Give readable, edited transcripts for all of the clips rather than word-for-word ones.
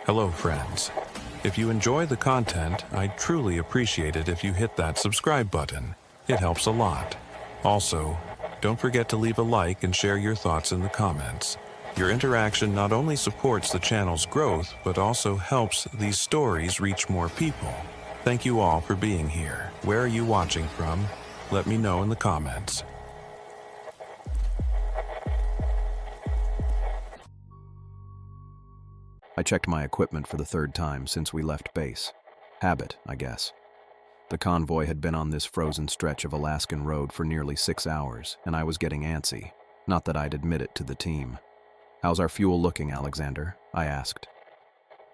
Hello, friends. If you enjoy the content, I'd truly appreciate it if you hit that subscribe button. It helps a lot. Also, don't forget to leave a like and share your thoughts in the comments. Your interaction not only supports the channel's growth, but also helps these stories reach more people. Thank you all for being here. Where are you watching from? Let me know in the comments. I checked my equipment for the third time since we left base. Habit, I guess. The convoy had been on this frozen stretch of Alaskan road for nearly 6 hours, and I was getting antsy. Not that I'd admit it to the team. "How's our fuel looking, Alexander?" I asked.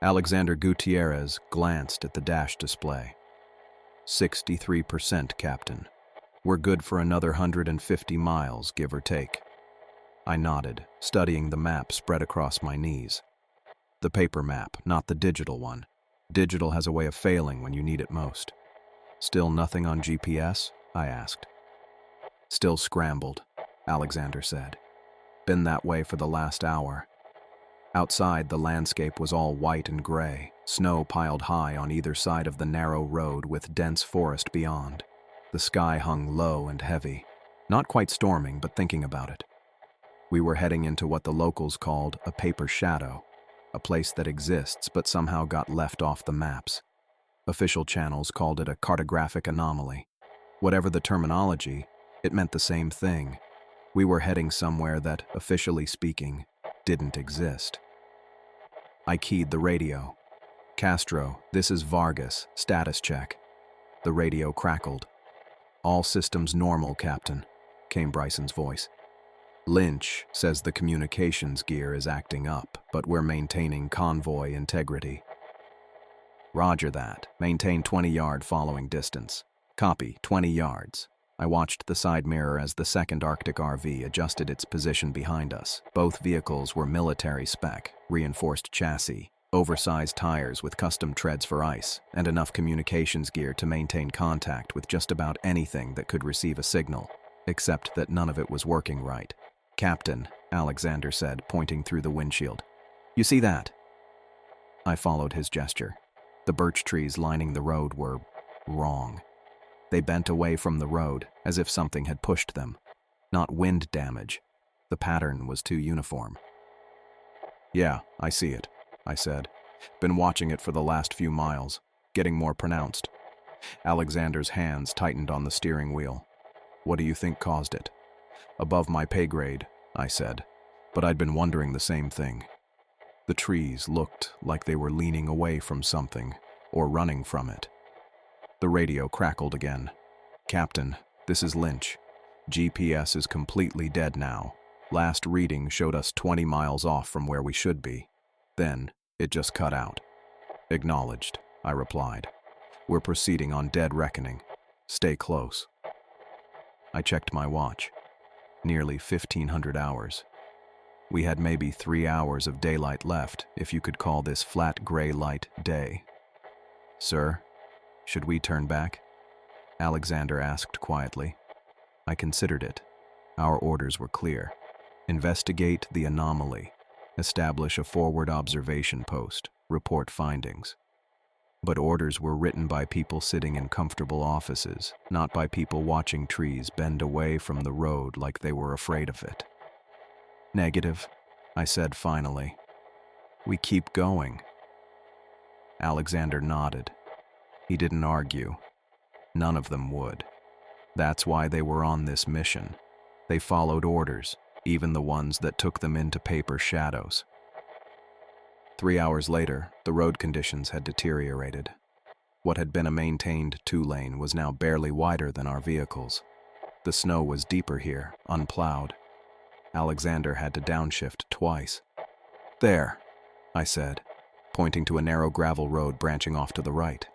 Alexander Gutierrez glanced at the dash display. 63%, Captain. We're good for another 150 miles, give or take. I nodded, studying the map spread across my knees. The paper map, not the digital one. Digital has a way of failing when you need it most. "Still nothing on GPS?" I asked. "Still scrambled," Alexander said. "Been that way for the last hour." Outside, the landscape was all white and gray, snow piled high on either side of the narrow road with dense forest beyond. The sky hung low and heavy, not quite storming, but thinking about it. We were heading into what the locals called a paper shadow, a place that exists but somehow got left off the maps. Official channels called it a cartographic anomaly. Whatever the terminology, it meant the same thing. We were heading somewhere that, officially speaking, didn't exist. I keyed the radio. "Castro, this is Vargas, status check." The radio crackled. "All systems normal, Captain," came Bryson's voice. "Lynch says the communications gear is acting up, but we're maintaining convoy integrity." "Roger that. Maintain 20-yard following distance." "Copy, 20 yards." I watched the side mirror as the second Arctic RV adjusted its position behind us. Both vehicles were military spec, reinforced chassis, oversized tires with custom treads for ice, and enough communications gear to maintain contact with just about anything that could receive a signal, except that none of it was working right. "Captain," Alexander said, pointing through the windshield. "You see that?" I followed his gesture. The birch trees lining the road were wrong. They bent away from the road, as if something had pushed them. Not wind damage. The pattern was too uniform. "Yeah, I see it," I said. "Been watching it for the last few miles. Getting more pronounced." Alexander's hands tightened on the steering wheel. "What do you think caused it?" "Above my pay grade," I said, but I'd been wondering the same thing. The trees looked like they were leaning away from something, or running from it. The radio crackled again. "Captain, this is Lynch. GPS is completely dead now. Last reading showed us 20 miles off from where we should be. Then, it just cut out." "Acknowledged," I replied. "We're proceeding on dead reckoning. Stay close." I checked my watch. Nearly 1,500 hours. We had maybe 3 hours of daylight left, if you could call this flat gray light day. "Sir, should we turn back?" Alexander asked quietly. I considered it. Our orders were clear. Investigate the anomaly. Establish a forward observation post. Report findings. But orders were written by people sitting in comfortable offices, not by people watching trees bend away from the road like they were afraid of it. "Negative," I said finally. "We keep going." Alexander nodded. He didn't argue. None of them would. That's why they were on this mission. They followed orders, even the ones that took them into paper shadows. 3 hours later, the road conditions had deteriorated. What had been a maintained 2-lane was now barely wider than our vehicles. The snow was deeper here, unplowed. Alexander had to downshift twice. "There," I said, pointing to a narrow gravel road branching off to the right.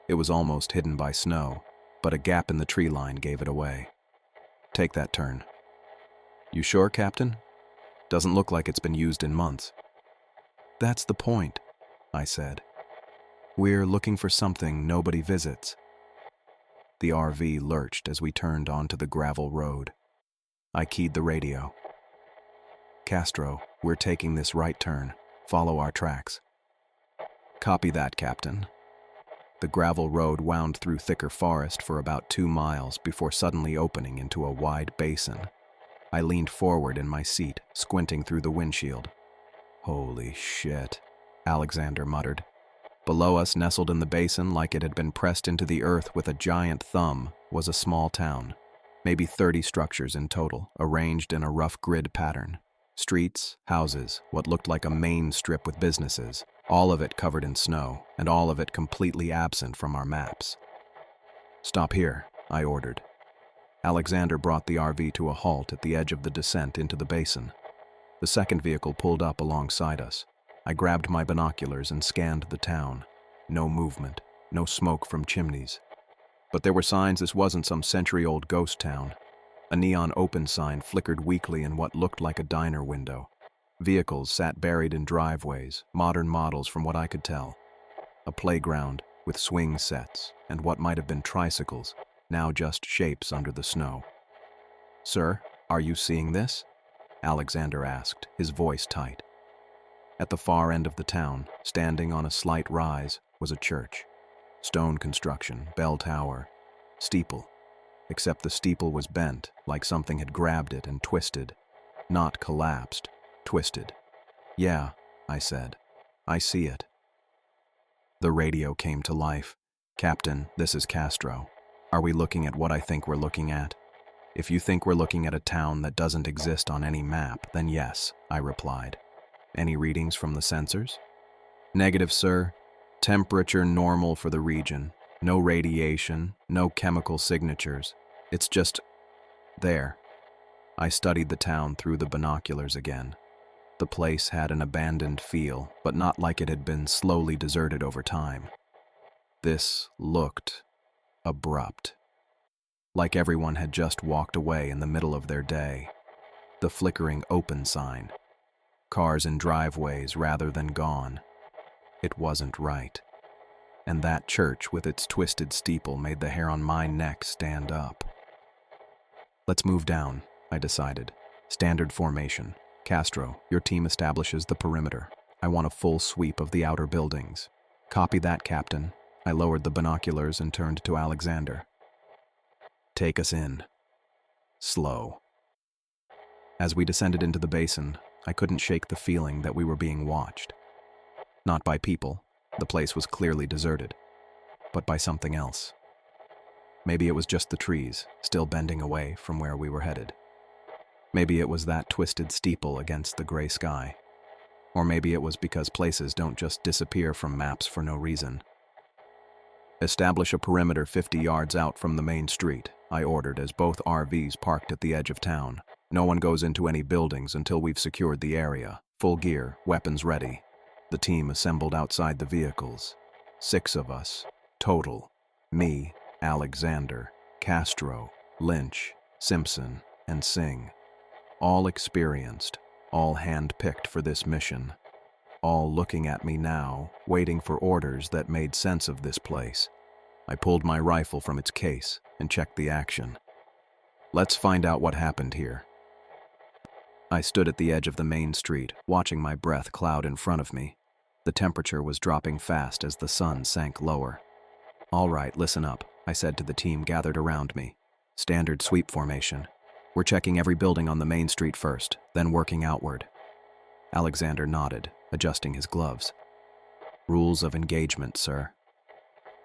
It was almost hidden by snow, but a gap in the tree line gave it away. "Take that turn." "You sure, Captain? Doesn't look like it's been used in months." "That's the point," I said. "We're looking for something nobody visits." The RV lurched as we turned onto the gravel road. I keyed the radio. "Castro, we're taking this right turn. Follow our tracks." Copy that, Captain. The gravel road wound through thicker forest for about 2 miles before suddenly opening into a wide basin. I leaned forward in my seat, squinting through the windshield. Holy shit, Alexander muttered. Below us, nestled in the basin like it had been pressed into the earth with a giant thumb, was a small town. Maybe 30 structures in total, arranged in a rough grid pattern. Streets, houses, what looked like a main strip with businesses, all of it covered in snow, and all of it completely absent from our maps. Stop here, I ordered. Alexander brought the RV to a halt at the edge of the descent into the basin. The second vehicle pulled up alongside us. I grabbed my binoculars and scanned the town. No movement, no smoke from chimneys. But there were signs this wasn't some century-old ghost town. A neon open sign flickered weakly in what looked like a diner window. Vehicles sat buried in driveways, modern models from what I could tell. A playground with swing sets and what might have been tricycles, now just shapes under the snow. "Sir, are you seeing this?" Alexander asked, his voice tight. At the far end of the town, standing on a slight rise, was a church. Stone construction, bell tower, steeple. Except the steeple was bent, like something had grabbed it and twisted. Not collapsed, twisted. "Yeah," I said. "I see it." The radio came to life. "Captain, this is Castro. Are we looking at what I think we're looking at? If you think we're looking at a town that doesn't exist on any map, then yes," I replied. "Any readings from the sensors?" "Negative, sir. Temperature normal for the region. No radiation, no chemical signatures. It's just there." I studied the town through the binoculars again. The place had an abandoned feel, but not like it had been slowly deserted over time. This looked abrupt. Like everyone had just walked away in the middle of their day. The flickering open sign. Cars in driveways rather than gone. It wasn't right. And that church with its twisted steeple made the hair on my neck stand up. "Let's move down," I decided. "Standard formation. Castro, your team establishes the perimeter. I want a full sweep of the outer buildings." "Copy that, Captain." I lowered the binoculars and turned to Alexander. "Take us in. Slow." As we descended into the basin, I couldn't shake the feeling that we were being watched. Not by people, the place was clearly deserted, but by something else. Maybe it was just the trees, still bending away from where we were headed. Maybe it was that twisted steeple against the gray sky. Or maybe it was because places don't just disappear from maps for no reason. "Establish a perimeter 50 yards out from the main street," I ordered as both RVs parked at the edge of town. "No one goes into any buildings until we've secured the area. Full gear, weapons ready." The team assembled outside the vehicles. 6 of us, total. Me, Alexander, Castro, Lynch, Simpson, and Singh. All experienced, all hand-picked for this mission. All looking at me now, waiting for orders that made sense of this place. I pulled my rifle from its case and checked the action. "Let's find out what happened here." I stood at the edge of the main street, watching my breath cloud in front of me. The temperature was dropping fast as the sun sank lower. "All right, listen up," I said to the team gathered around me. "Standard sweep formation. We're checking every building on the main street first, then working outward." Alexander nodded, adjusting his gloves. "Rules of engagement, sir.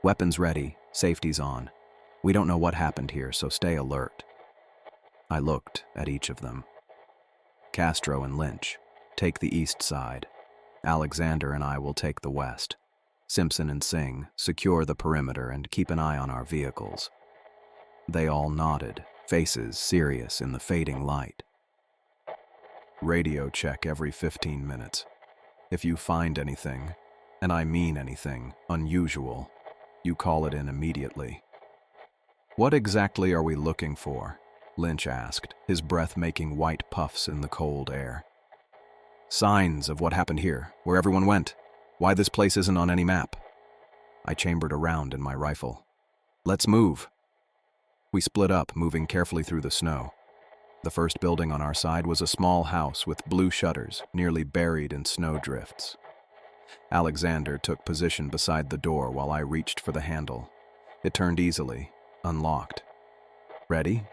Weapons ready, safety's on. We don't know what happened here, so stay alert." I looked at each of them. "Castro and Lynch, take the east side. Alexander and I will take the west. Simpson and Singh, secure the perimeter and keep an eye on our vehicles." They all nodded, faces serious in the fading light. "Radio check every 15 minutes. If you find anything, and I mean anything, unusual, you call it in immediately." "What exactly are we looking for?" Lynch asked, his breath making white puffs in the cold air. "Signs of what happened here, where everyone went. Why this place isn't on any map." I chambered around in my rifle. "Let's move." We split up, moving carefully through the snow. The first building on our side was a small house with blue shutters, nearly buried in snow drifts. Alexander took position beside the door while I reached for the handle. It turned easily, unlocked. "Ready?"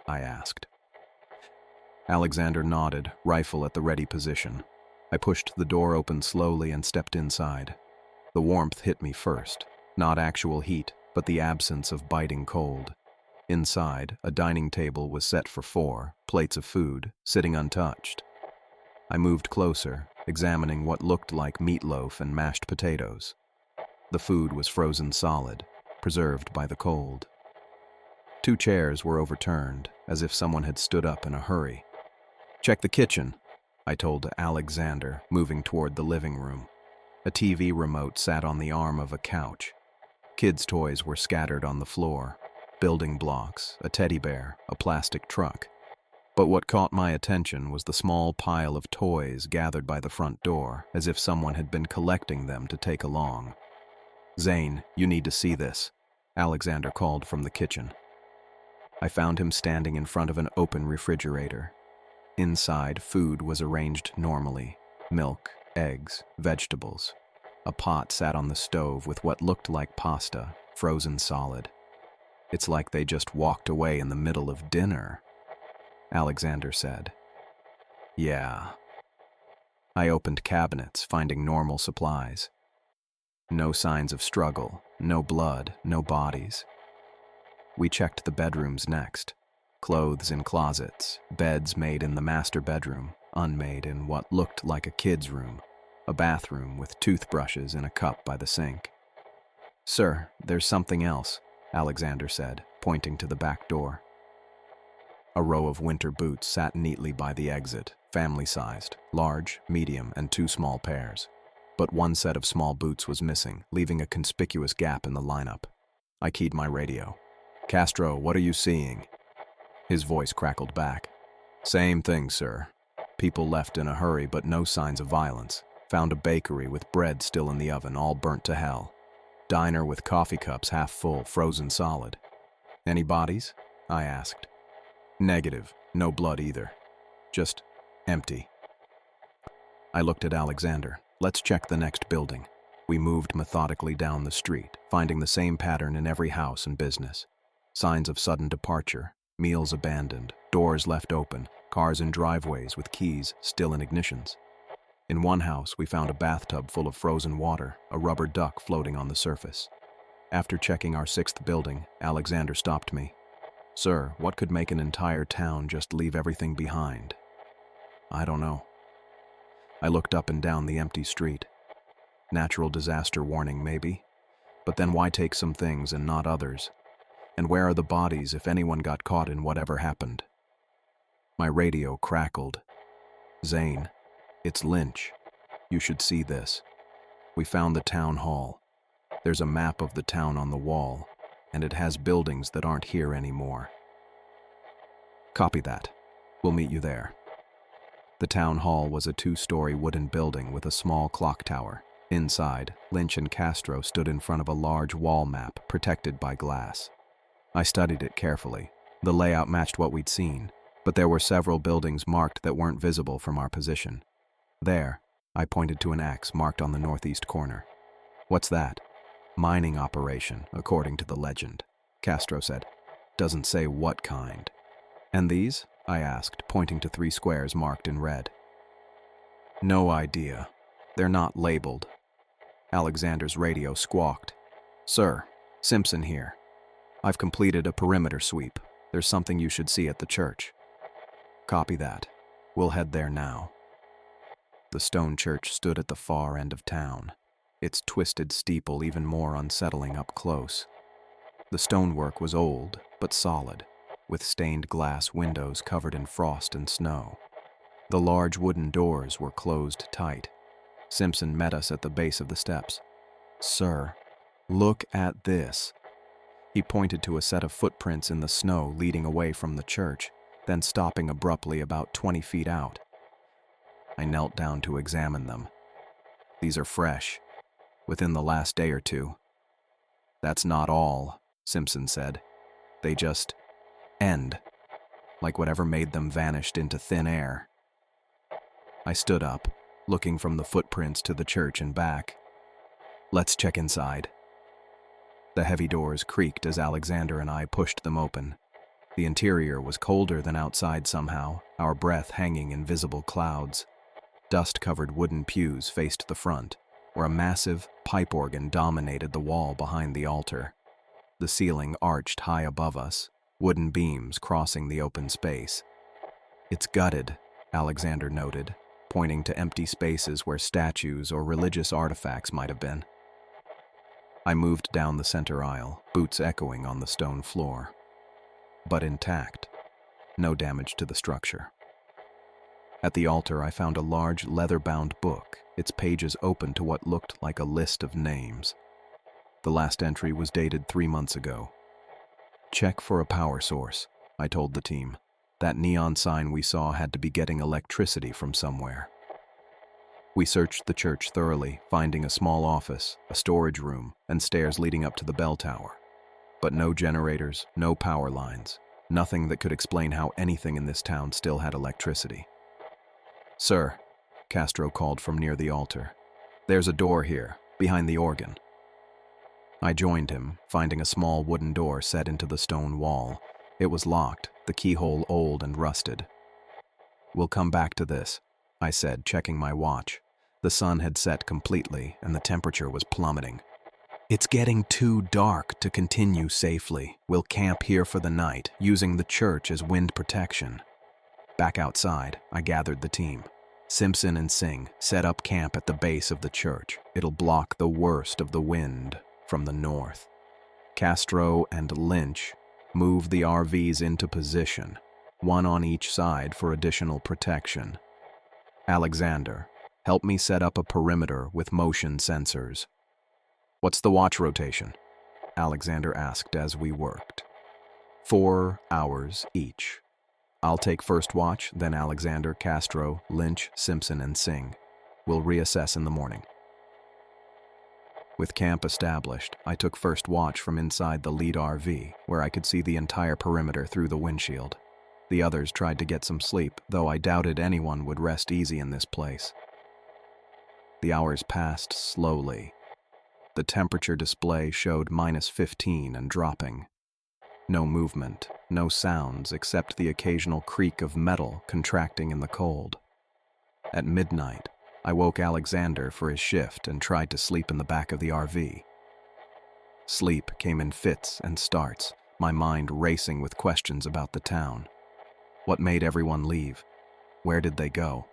I asked. Alexander nodded, rifle at the ready position. I pushed the door open slowly and stepped inside. The warmth hit me first, not actual heat, but the absence of biting cold. Inside, a dining table was set for 4, plates of food, sitting untouched. I moved closer, examining what looked like meatloaf and mashed potatoes. The food was frozen solid, preserved by the cold. 2 chairs were overturned, as if someone had stood up in a hurry. "Check the kitchen," I told Alexander, moving toward the living room. A TV remote sat on the arm of a couch. Kids' toys were scattered on the floor. Building blocks, a teddy bear, a plastic truck. But what caught my attention was the small pile of toys gathered by the front door, as if someone had been collecting them to take along. "Zane, you need to see this," Alexander called from the kitchen. I found him standing in front of an open refrigerator. Inside, food was arranged normally: milk, eggs, vegetables. A pot sat on the stove with what looked like pasta, frozen solid. "It's like they just walked away in the middle of dinner," Alexander said. "Yeah." I opened cabinets, finding normal supplies. No signs of struggle, no blood, no bodies. We checked the bedrooms next. Clothes in closets, beds made in the master bedroom, unmade in what looked like a kid's room, a bathroom with toothbrushes in a cup by the sink. "Sir, there's something else," Alexander said, pointing to the back door. A row of winter boots sat neatly by the exit, family-sized, large, medium, and 2 small pairs. But one set of small boots was missing, leaving a conspicuous gap in the lineup. I keyed my radio. "Castro, what are you seeing?" His voice crackled back. "Same thing, sir. People left in a hurry, but no signs of violence. Found a bakery with bread still in the oven, all burnt to hell. Diner with coffee cups half full, frozen solid." "Any bodies?" I asked. "Negative. No blood either. Just empty." I looked at Alexander. "Let's check the next building." We moved methodically down the street, finding the same pattern in every house and business. Signs of sudden departure, meals abandoned, doors left open, cars in driveways with keys still in ignitions. In one house, we found a bathtub full of frozen water, a rubber duck floating on the surface. After checking our 6th building, Alexander stopped me. "Sir, what could make an entire town just leave everything behind?" "I don't know." I looked up and down the empty street. Natural disaster warning, maybe. But then why take some things and not others? And where are the bodies if anyone got caught in whatever happened? My radio crackled. "Zane, it's Lynch. You should see this. We found the town hall. There's a map of the town on the wall, and it has buildings that aren't here anymore." "Copy that. We'll meet you there." The town hall was a 2-story wooden building with a small clock tower. Inside, Lynch and Castro stood in front of a large wall map protected by glass. I studied it carefully. The layout matched what we'd seen, but there were several buildings marked that weren't visible from our position. "There," I pointed to an X marked on the northeast corner. "What's that?" "Mining operation, according to the legend," Castro said. "Doesn't say what kind." "And these?" I asked, pointing to 3 squares marked in red. "No idea. They're not labeled." Alexander's radio squawked. "Sir, Simpson here. I've completed a perimeter sweep. There's something you should see at the church." "Copy that. We'll head there now." The stone church stood at the far end of town, its twisted steeple even more unsettling up close. The stonework was old, but solid, with stained glass windows covered in frost and snow. The large wooden doors were closed tight. Simpson met us at the base of the steps. "Sir, look at this." He pointed to a set of footprints in the snow leading away from the church, then stopping abruptly about 20 feet out. I knelt down to examine them. "These are fresh, within the last day or 2. "That's not all," Simpson said. "They just end, like whatever made them vanished into thin air." I stood up, looking from the footprints to the church and back. "Let's check inside." The heavy doors creaked as Alexander and I pushed them open. The interior was colder than outside somehow, our breath hanging in visible clouds. Dust-covered wooden pews faced the front, where a massive pipe organ dominated the wall behind the altar. The ceiling arched high above us, wooden beams crossing the open space. "It's gutted," Alexander noted, pointing to empty spaces where statues or religious artifacts might have been. I moved down the center aisle, boots echoing on the stone floor. But intact. No damage to the structure. At the altar, I found a large leather-bound book, its pages open to what looked like a list of names. The last entry was dated 3 months ago. "Check for a power source," I told the team. "That neon sign we saw had to be getting electricity from somewhere." We searched the church thoroughly, finding a small office, a storage room, and stairs leading up to the bell tower. But no generators, no power lines, nothing that could explain how anything in this town still had electricity. "Sir," Castro called from near the altar, "there's a door here, behind the organ." I joined him, finding a small wooden door set into the stone wall. It was locked, the keyhole old and rusted. "We'll come back to this," I said, checking my watch. The sun had set completely, and the temperature was plummeting. "It's getting too dark to continue safely. We'll camp here for the night, using the church as wind protection." Back outside, I gathered the team. Simpson and Singh set up camp at the base of the church. It'll block the worst of the wind from the north. Castro and Lynch moved the RVs into position, one on each side for additional protection. "Alexander, help me set up a perimeter with motion sensors." "What's the watch rotation?" Alexander asked as we worked. 4 hours each. I'll take first watch, then Alexander, Castro, Lynch, Simpson, and Singh. We'll reassess in the morning. With camp established, I took first watch from inside the lead RV, where I could see the entire perimeter through the windshield. The others tried to get some sleep, though I doubted anyone would rest easy in this place. The hours passed slowly. The temperature display showed -15 and dropping. No movement, no sounds except the occasional creak of metal contracting in the cold. At midnight, I woke Alexander for his shift and tried to sleep in the back of the RV. Sleep came in fits and starts, my mind racing with questions about the town. What made everyone leave? Where did they go?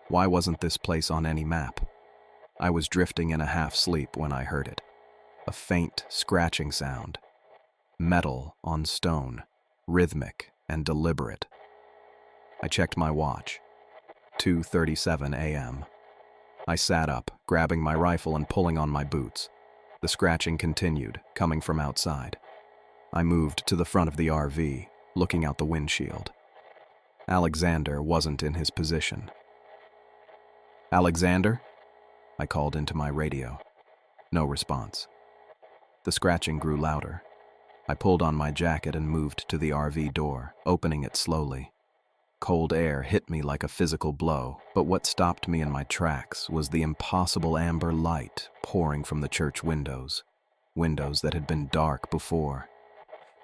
Why wasn't this place on any map? I was drifting in a half-sleep when I heard it. A faint scratching sound. Metal on stone, rhythmic and deliberate. I checked my watch. 2:37 a.m. I sat up, grabbing my rifle and pulling on my boots. The scratching continued, coming from outside. I moved to the front of the RV, looking out the windshield. Alexander wasn't in his position. "Alexander?" I called into my radio. No response. The scratching grew louder. I pulled on my jacket and moved to the RV door, opening it slowly. Cold air hit me like a physical blow, but what stopped me in my tracks was the impossible amber light pouring from the church windows that had been dark before.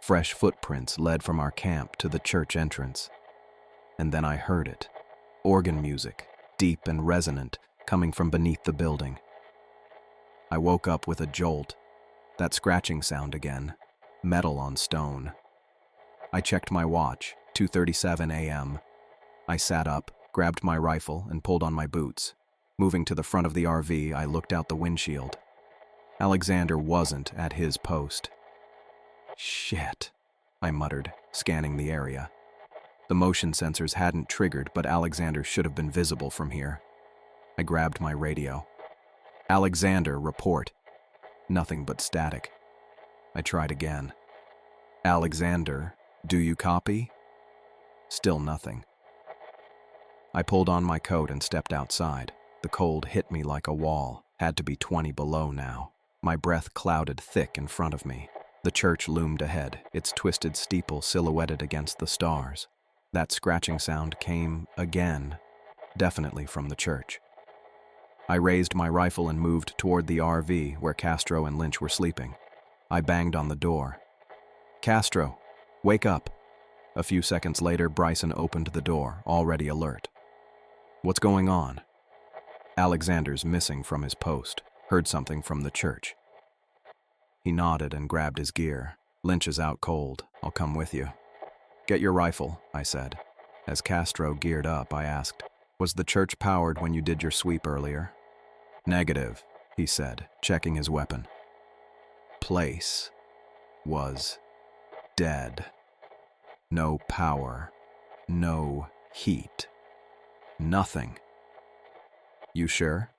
Fresh footprints led from our camp to the church entrance. And then I heard it. Organ music, deep and resonant, coming from beneath the building. I woke up with a jolt. That scratching sound again. Metal on stone. I checked my watch, 2:37 a.m. I sat up, grabbed my rifle, and pulled on my boots. Moving to the front of the RV, I looked out the windshield. Alexander wasn't at his post. "Shit," I muttered, scanning the area. The motion sensors hadn't triggered, but Alexander should have been visible from here. I grabbed my radio. "Alexander, report." Nothing but static. I tried again. "Alexander, do you copy?" Still nothing. I pulled on my coat and stepped outside. The cold hit me like a wall. Had to be 20 below now. My breath clouded thick in front of me. The church loomed ahead, its twisted steeple silhouetted against the stars. That scratching sound came again, definitely from the church. I raised my rifle and moved toward the RV where Castro and Lynch were sleeping. I banged on the door. "Castro, wake up." A few seconds later, Bryson opened the door, already alert. "What's going on?" "Alexander's missing from his post. Heard something from the church." He nodded and grabbed his gear. "Lynch is out cold. I'll come with you." "Get your rifle," I said. As Castro geared up, I asked, "Was the church powered when you did your sweep earlier?" "Negative," he said, checking his weapon. Place was dead. No power, no heat, nothing. "You sure?"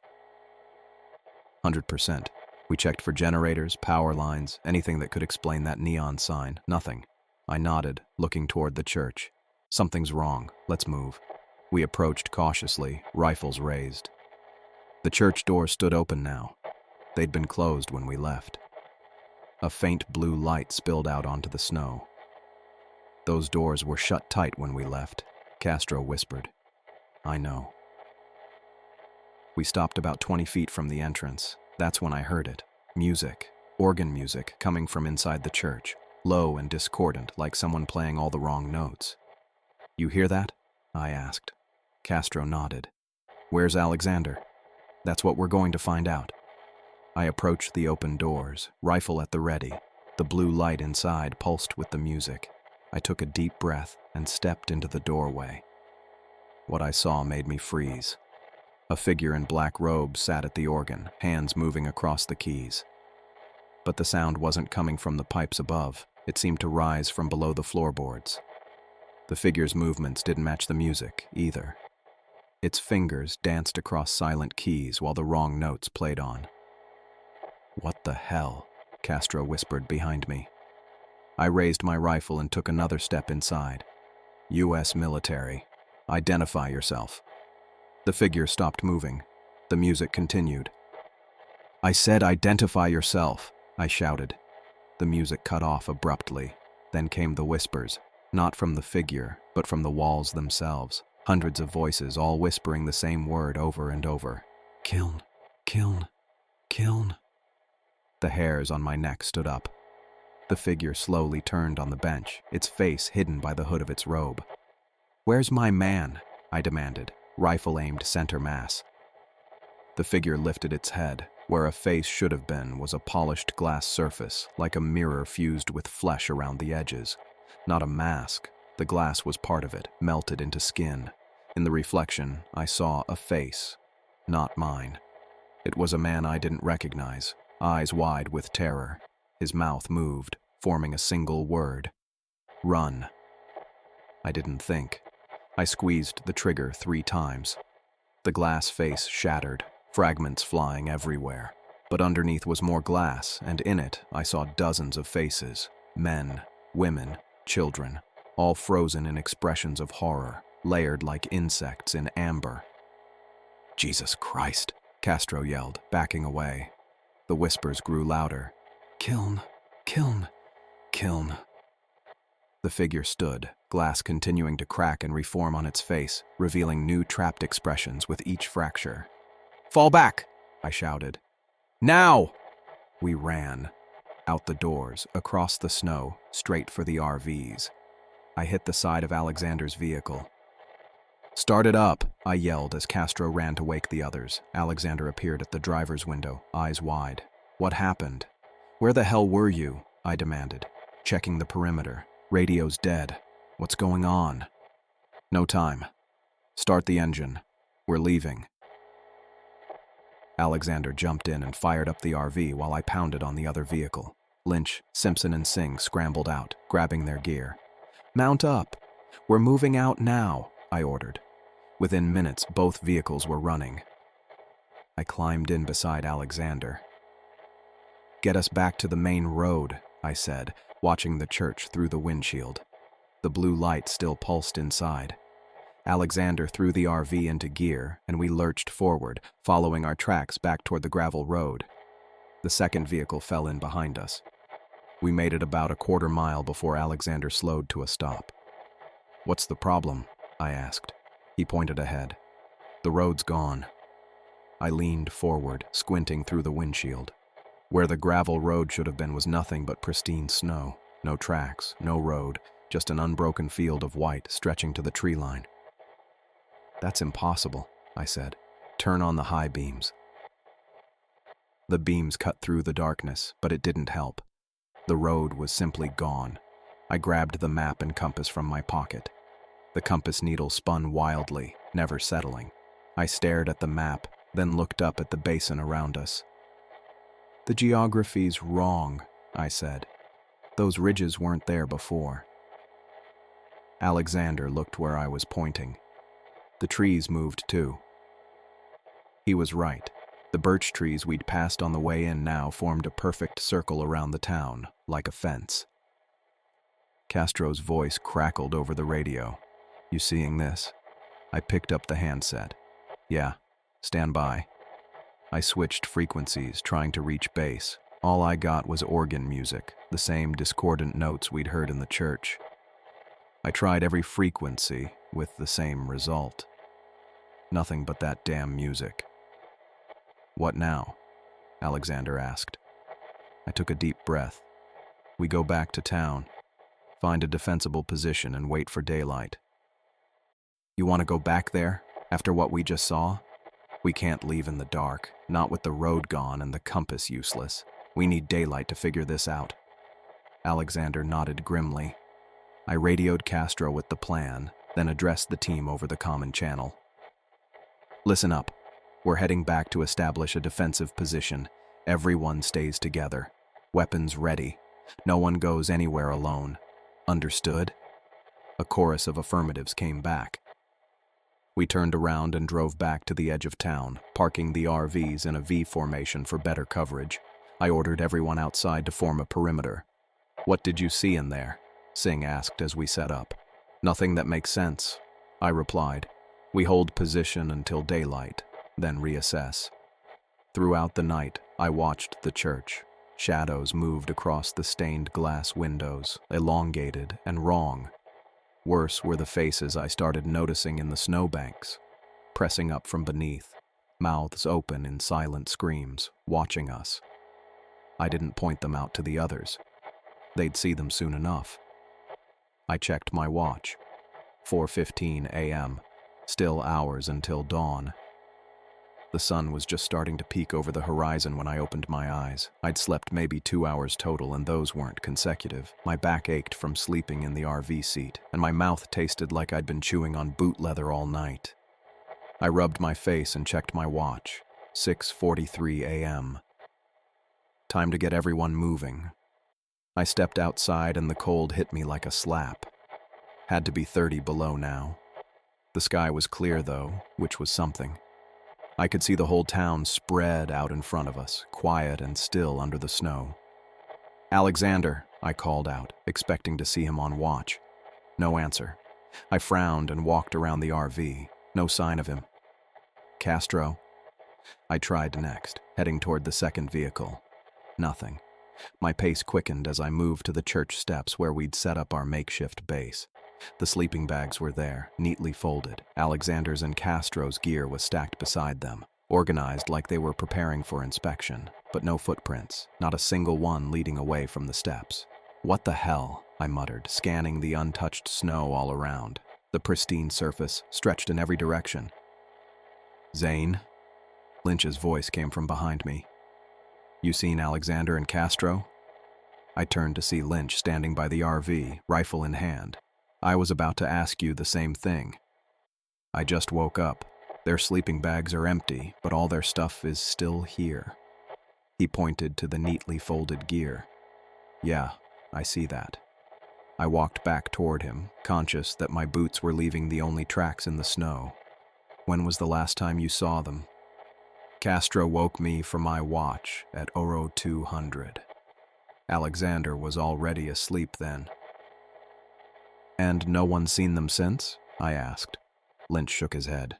100%. We checked for generators, power lines, anything that could explain that neon sign. Nothing. I nodded, looking toward the church. "Something's wrong. Let's move." We approached cautiously, rifles raised. The church doors stood open now. They'd been closed when we left. A faint blue light spilled out onto the snow. "Those doors were shut tight when we left," Castro whispered. "I know." We stopped about 20 feet from the entrance. That's when I heard it. Music, organ music, coming from inside the church. Low and discordant, like someone playing all the wrong notes. "You hear that?" I asked. Castro nodded. "Where's Alexander?" "That's what we're going to find out." I approached the open doors, rifle at the ready. The blue light inside pulsed with the music. I took a deep breath and stepped into the doorway. What I saw made me freeze. A figure in black robes sat at the organ, hands moving across the keys. But the sound wasn't coming from the pipes above. It seemed to rise from below the floorboards. The figure's movements didn't match the music, either. Its fingers danced across silent keys while the wrong notes played on. "What the hell?" Castro whispered behind me. I raised my rifle and took another step inside. "U.S. military. Identify yourself." The figure stopped moving. The music continued. "I said identify yourself," I shouted. The music cut off abruptly. Then came the whispers, not from the figure, but from the walls themselves. Hundreds of voices, all whispering the same word over and over. "Kiln, kiln, kiln." The hairs on my neck stood up. The figure slowly turned on the bench, its face hidden by the hood of its robe. "Where's my man?" I demanded, rifle aimed center mass. The figure lifted its head. Where a face should have been was a polished glass surface, like a mirror fused with flesh around the edges. Not a mask. The glass was part of it, melted into skin. In the reflection, I saw a face. Not mine. It was a man I didn't recognize, eyes wide with terror. His mouth moved, forming a single word. "Run." I didn't think. I squeezed the trigger 3 times. The glass face shattered, fragments flying everywhere. But underneath was more glass, and in it I saw dozens of faces. Men, women, children, all frozen in expressions of horror, layered like insects in amber. "Jesus Christ," Castro yelled, backing away. The whispers grew louder. "Kiln, kiln, kiln." The figure stood, glass continuing to crack and reform on its face, revealing new trapped expressions with each fracture. "Fall back!" I shouted. "Now!" We ran. Out the doors, across the snow, straight for the RVs. I hit the side of Alexander's vehicle. "Start it up!" I yelled as Castro ran to wake the others. Alexander appeared at the driver's window, eyes wide. "What happened?" "Where the hell were you?" I demanded, checking the perimeter. "Radio's dead. What's going on?" "No time. Start the engine. We're leaving." Alexander jumped in and fired up the RV while I pounded on the other vehicle. Lynch, Simpson, and Singh scrambled out, grabbing their gear. "Mount up. We're moving out now," I ordered. Within minutes, both vehicles were running. I climbed in beside Alexander. "Get us back to the main road," I said, watching the church through the windshield. The blue light still pulsed inside. Alexander threw the RV into gear, and we lurched forward, following our tracks back toward the gravel road. The second vehicle fell in behind us. We made it about a quarter mile before Alexander slowed to a stop. "What's the problem?" I asked. He pointed ahead. "The road's gone." I leaned forward, squinting through the windshield. Where the gravel road should have been was nothing but pristine snow. No tracks, no road, just an unbroken field of white stretching to the tree line. "That's impossible," I said. "Turn on the high beams." The beams cut through the darkness, but it didn't help. The road was simply gone. I grabbed the map and compass from my pocket. The compass needle spun wildly, never settling. I stared at the map, then looked up at the basin around us. "The geography's wrong," I said. "Those ridges weren't there before." Alexander looked where I was pointing. The trees moved too. He was right. The birch trees we'd passed on the way in now formed a perfect circle around the town, like a fence. Castro's voice crackled over the radio. "You seeing this?" I picked up the handset. "Yeah, stand by." I switched frequencies, trying to reach base. All I got was organ music, the same discordant notes we'd heard in the church. I tried every frequency with the same result. Nothing but that damn music. "What now?" Alexander asked. I took a deep breath. "We go back to town, find a defensible position and wait for daylight." "You want to go back there, after what we just saw?" "We can't leave in the dark, not with the road gone and the compass useless. We need daylight to figure this out." Alexander nodded grimly. I radioed Castro with the plan, then addressed the team over the common channel. "Listen up. We're heading back to establish a defensive position. Everyone stays together. Weapons ready. No one goes anywhere alone. Understood?" A chorus of affirmatives came back. We turned around and drove back to the edge of town, parking the RVs in a V formation for better coverage. I ordered everyone outside to form a perimeter. "What did you see in there?" Singh asked as we set up. "Nothing that makes sense," I replied. "We hold position until daylight, then reassess." Throughout the night, I watched the church. Shadows moved across the stained glass windows, elongated and wrong. Worse were the faces I started noticing in the snowbanks, pressing up from beneath, mouths open in silent screams, watching us. I didn't point them out to the others. They'd see them soon enough. I checked my watch. 4:15 a.m. Still hours until dawn. The sun was just starting to peek over the horizon when I opened my eyes. I'd slept maybe 2 hours total, and those weren't consecutive. My back ached from sleeping in the RV seat, and my mouth tasted like I'd been chewing on boot leather all night. I rubbed my face and checked my watch. 6:43 a.m. Time to get everyone moving. I stepped outside and the cold hit me like a slap. Had to be 30 below now. The sky was clear though, which was something. I could see the whole town spread out in front of us, quiet and still under the snow. "Alexander," I called out, expecting to see him on watch. No answer. I frowned and walked around the RV. No sign of him. "Castro?" I tried next, heading toward the second vehicle. Nothing. My pace quickened as I moved to the church steps where we'd set up our makeshift base. The sleeping bags were there, neatly folded. Alexander's and Castro's gear was stacked beside them, organized like they were preparing for inspection, but no footprints, not a single one leading away from the steps. "What the hell?" I muttered, scanning the untouched snow all around. The pristine surface stretched in every direction. "Zane?" Lynch's voice came from behind me. "You seen Alexander and Castro?" I turned to see Lynch standing by the RV, rifle in hand. "I was about to ask you the same thing. I just woke up. Their sleeping bags are empty, but all their stuff is still here." He pointed to the neatly folded gear. "Yeah, I see that." I walked back toward him, conscious that my boots were leaving the only tracks in the snow. "When was the last time you saw them?" "Castro woke me from my watch at Oro 200. Alexander was already asleep then." "And no one's seen them since?" I asked. Lynch shook his head.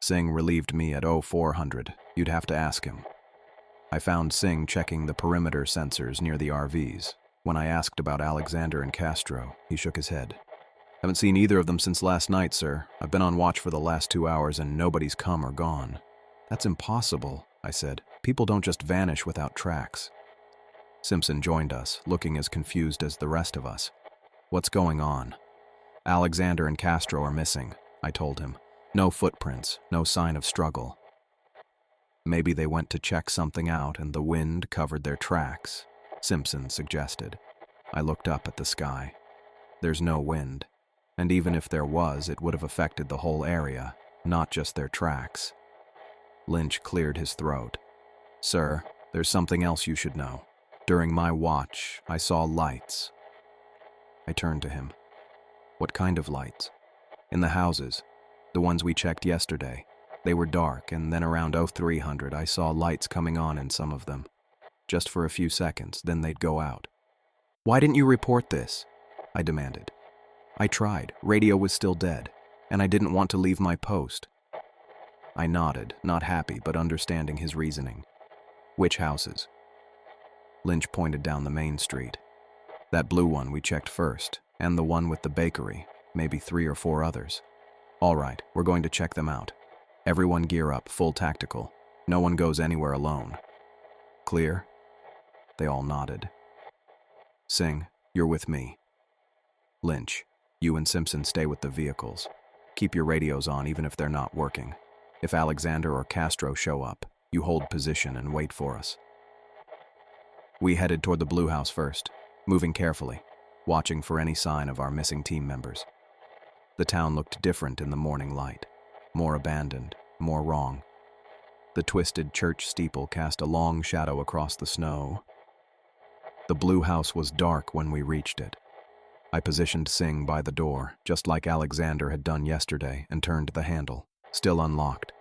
"Singh relieved me at 0400. You'd have to ask him." I found Singh checking the perimeter sensors near the RVs. When I asked about Alexander and Castro, he shook his head. "Haven't seen either of them since last night, sir. I've been on watch for the last 2 hours and nobody's come or gone." That's impossible, I said. People don't just vanish without tracks. Simpson joined us, looking as confused as the rest of us. What's going on? Alexander and Castro are missing, I told him. No footprints, no sign of struggle. Maybe they went to check something out and the wind covered their tracks, Simpson suggested. I looked up at the sky. There's no wind, and even if there was, it would have affected the whole area, not just their tracks. Lynch cleared his throat. Sir, there's something else you should know. During my watch, I saw lights. I turned to him. What kind of lights? In the houses, the ones we checked yesterday. They were dark, and then around 0300 I saw lights coming on in some of them. Just for a few seconds, then they'd go out. Why didn't you report this? I demanded. I tried. Radio was still dead, and I didn't want to leave my post. I nodded, not happy, but understanding his reasoning. Which houses? Lynch pointed down the main street. That blue one we checked first, and the one with the bakery, maybe 3 or 4 others. All right, we're going to check them out. Everyone gear up, full tactical. No one goes anywhere alone. Clear? They all nodded. Singh, you're with me. Lynch, you and Simpson stay with the vehicles. Keep your radios on even if they're not working. If Alexander or Castro show up, you hold position and wait for us. We headed toward the blue house first, moving carefully, watching for any sign of our missing team members. The town looked different in the morning light, more abandoned, more wrong. The twisted church steeple cast a long shadow across the snow. The blue house was dark when we reached it. I positioned Singh by the door, just like Alexander had done yesterday, and turned the handle, still unlocked.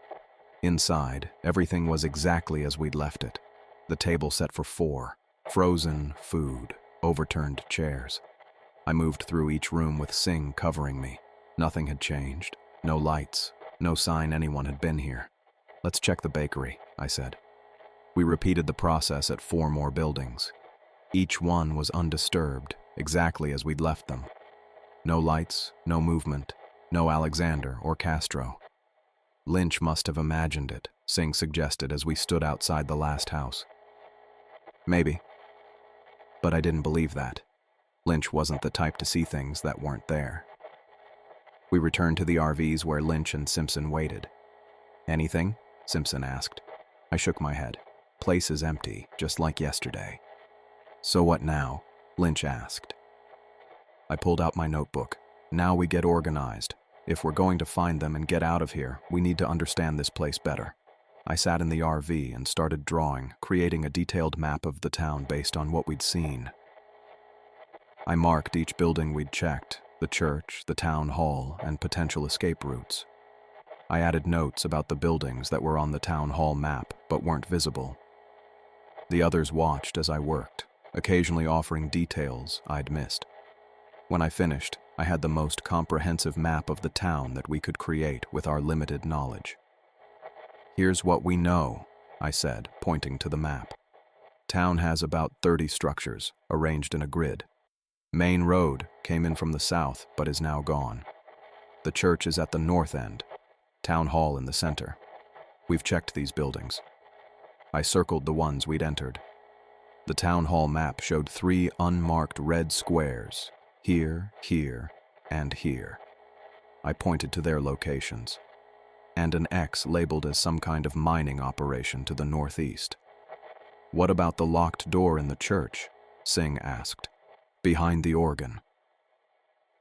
Inside, everything was exactly as we'd left it. The table set for 4, frozen food, overturned chairs. I moved through each room with Singh covering me. Nothing had changed. No lights. No sign anyone had been here. Let's check the bakery, I said. We repeated the process at 4 more buildings. Each one was undisturbed, exactly as we'd left them. No lights, no movement, no Alexander or Castro. Lynch must have imagined it, Singh suggested as we stood outside the last house. Maybe. But I didn't believe that. Lynch wasn't the type to see things that weren't there. We returned to the RVs where Lynch and Simpson waited. Anything? Simpson asked. I shook my head. Place is empty, just like yesterday. So what now? Lynch asked. I pulled out my notebook. Now we get organized. If we're going to find them and get out of here, we need to understand this place better. I sat in the RV and started drawing, creating a detailed map of the town based on what we'd seen. I marked each building we'd checked, the church, the town hall, and potential escape routes. I added notes about the buildings that were on the town hall map but weren't visible. The others watched as I worked, occasionally offering details I'd missed. When I finished, I had the most comprehensive map of the town that we could create with our limited knowledge. Here's what we know, I said, pointing to the map. Town has about 30 structures, arranged in a grid. Main road came in from the south, but is now gone. The church is at the north end, town hall in the center. We've checked these buildings. I circled the ones we'd entered. The town hall map showed 3 unmarked red squares, here, here, and here. I pointed to their locations, and an X labeled as some kind of mining operation to the northeast. What about the locked door in the church? Singh asked. Behind the organ.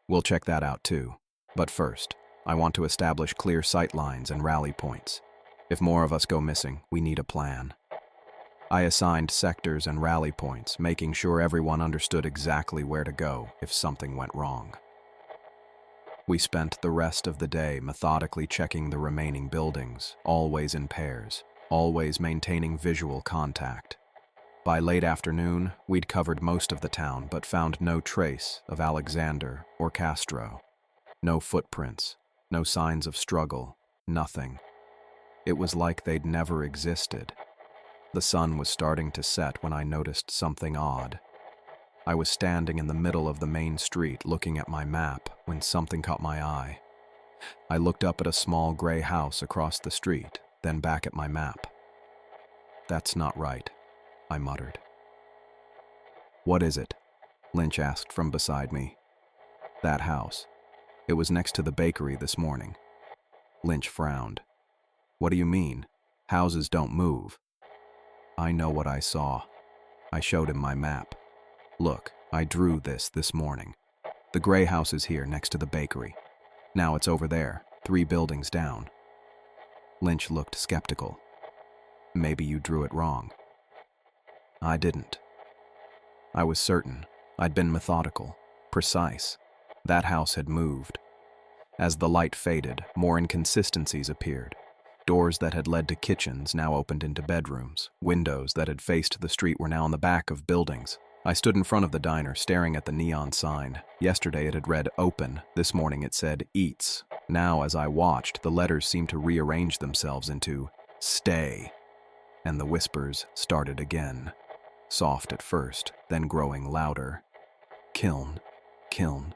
We'll check that out too. But first, I want to establish clear sight lines and rally points. If more of us go missing, we need a plan. I assigned sectors and rally points, making sure everyone understood exactly where to go if something went wrong. We spent the rest of the day methodically checking the remaining buildings, always in pairs, always maintaining visual contact. By late afternoon, we'd covered most of the town but found no trace of Alexander or Castro. No footprints, no signs of struggle, nothing. It was like they'd never existed. The sun was starting to set when I noticed something odd. I was standing in the middle of the main street looking at my map when something caught my eye. I looked up at a small gray house across the street, then back at my map. "That's not right," I muttered. "What is it?" Lynch asked from beside me. "That house. It was next to the bakery this morning." Lynch frowned. "What do you mean? Houses don't move." "I know what I saw." I showed him my map. "Look, I drew this morning. The gray house is here next to the bakery. Now it's over there, 3 buildings down." Lynch looked skeptical. "Maybe you drew it wrong." I didn't. I was certain. I'd been methodical, precise. That house had moved. As the light faded, more inconsistencies appeared. Doors that had led to kitchens now opened into bedrooms. Windows that had faced the street were now on the back of buildings. I stood in front of the diner, staring at the neon sign. Yesterday it had read "Open." This morning it said "Eats." Now, as I watched, the letters seemed to rearrange themselves into "Stay." And the whispers started again. Soft at first, then growing louder. "Kiln, kiln,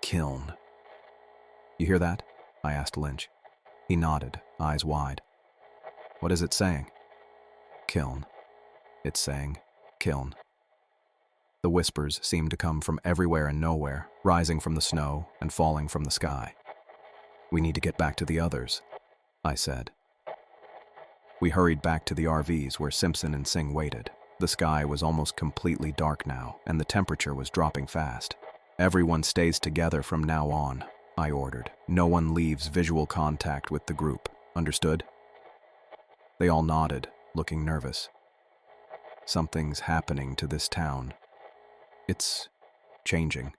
kiln." "You hear that?" I asked Lynch. He nodded, eyes wide. "What is it saying?" "Kiln." It's saying, "Kiln." The whispers seemed to come from everywhere and nowhere, rising from the snow and falling from the sky. "We need to get back to the others," I said. We hurried back to the RVs where Simpson and Singh waited. The sky was almost completely dark now, and the temperature was dropping fast. "Everyone stays together from now on," I ordered. "No one leaves visual contact with the group. Understood?" They all nodded, looking nervous. "Something's happening to this town. It's changing.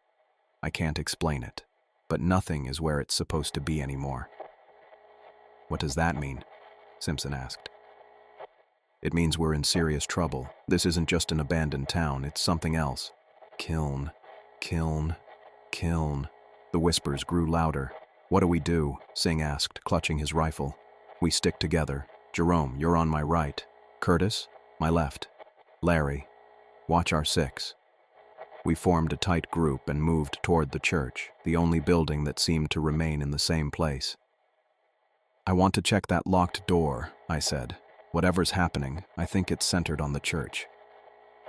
I can't explain it, but nothing is where it's supposed to be anymore." "What does that mean?" Simpson asked. "It means we're in serious trouble. This isn't just an abandoned town, it's something else." "Kiln, kiln, kiln." The whispers grew louder. "What do we do?" Singh asked, clutching his rifle. "We stick together. Jerome, you're on my right. Curtis, my left. Larry, watch our 6. We formed a tight group and moved toward the church, the only building that seemed to remain in the same place. "I want to check that locked door," I said. "Whatever's happening, I think it's centered on the church."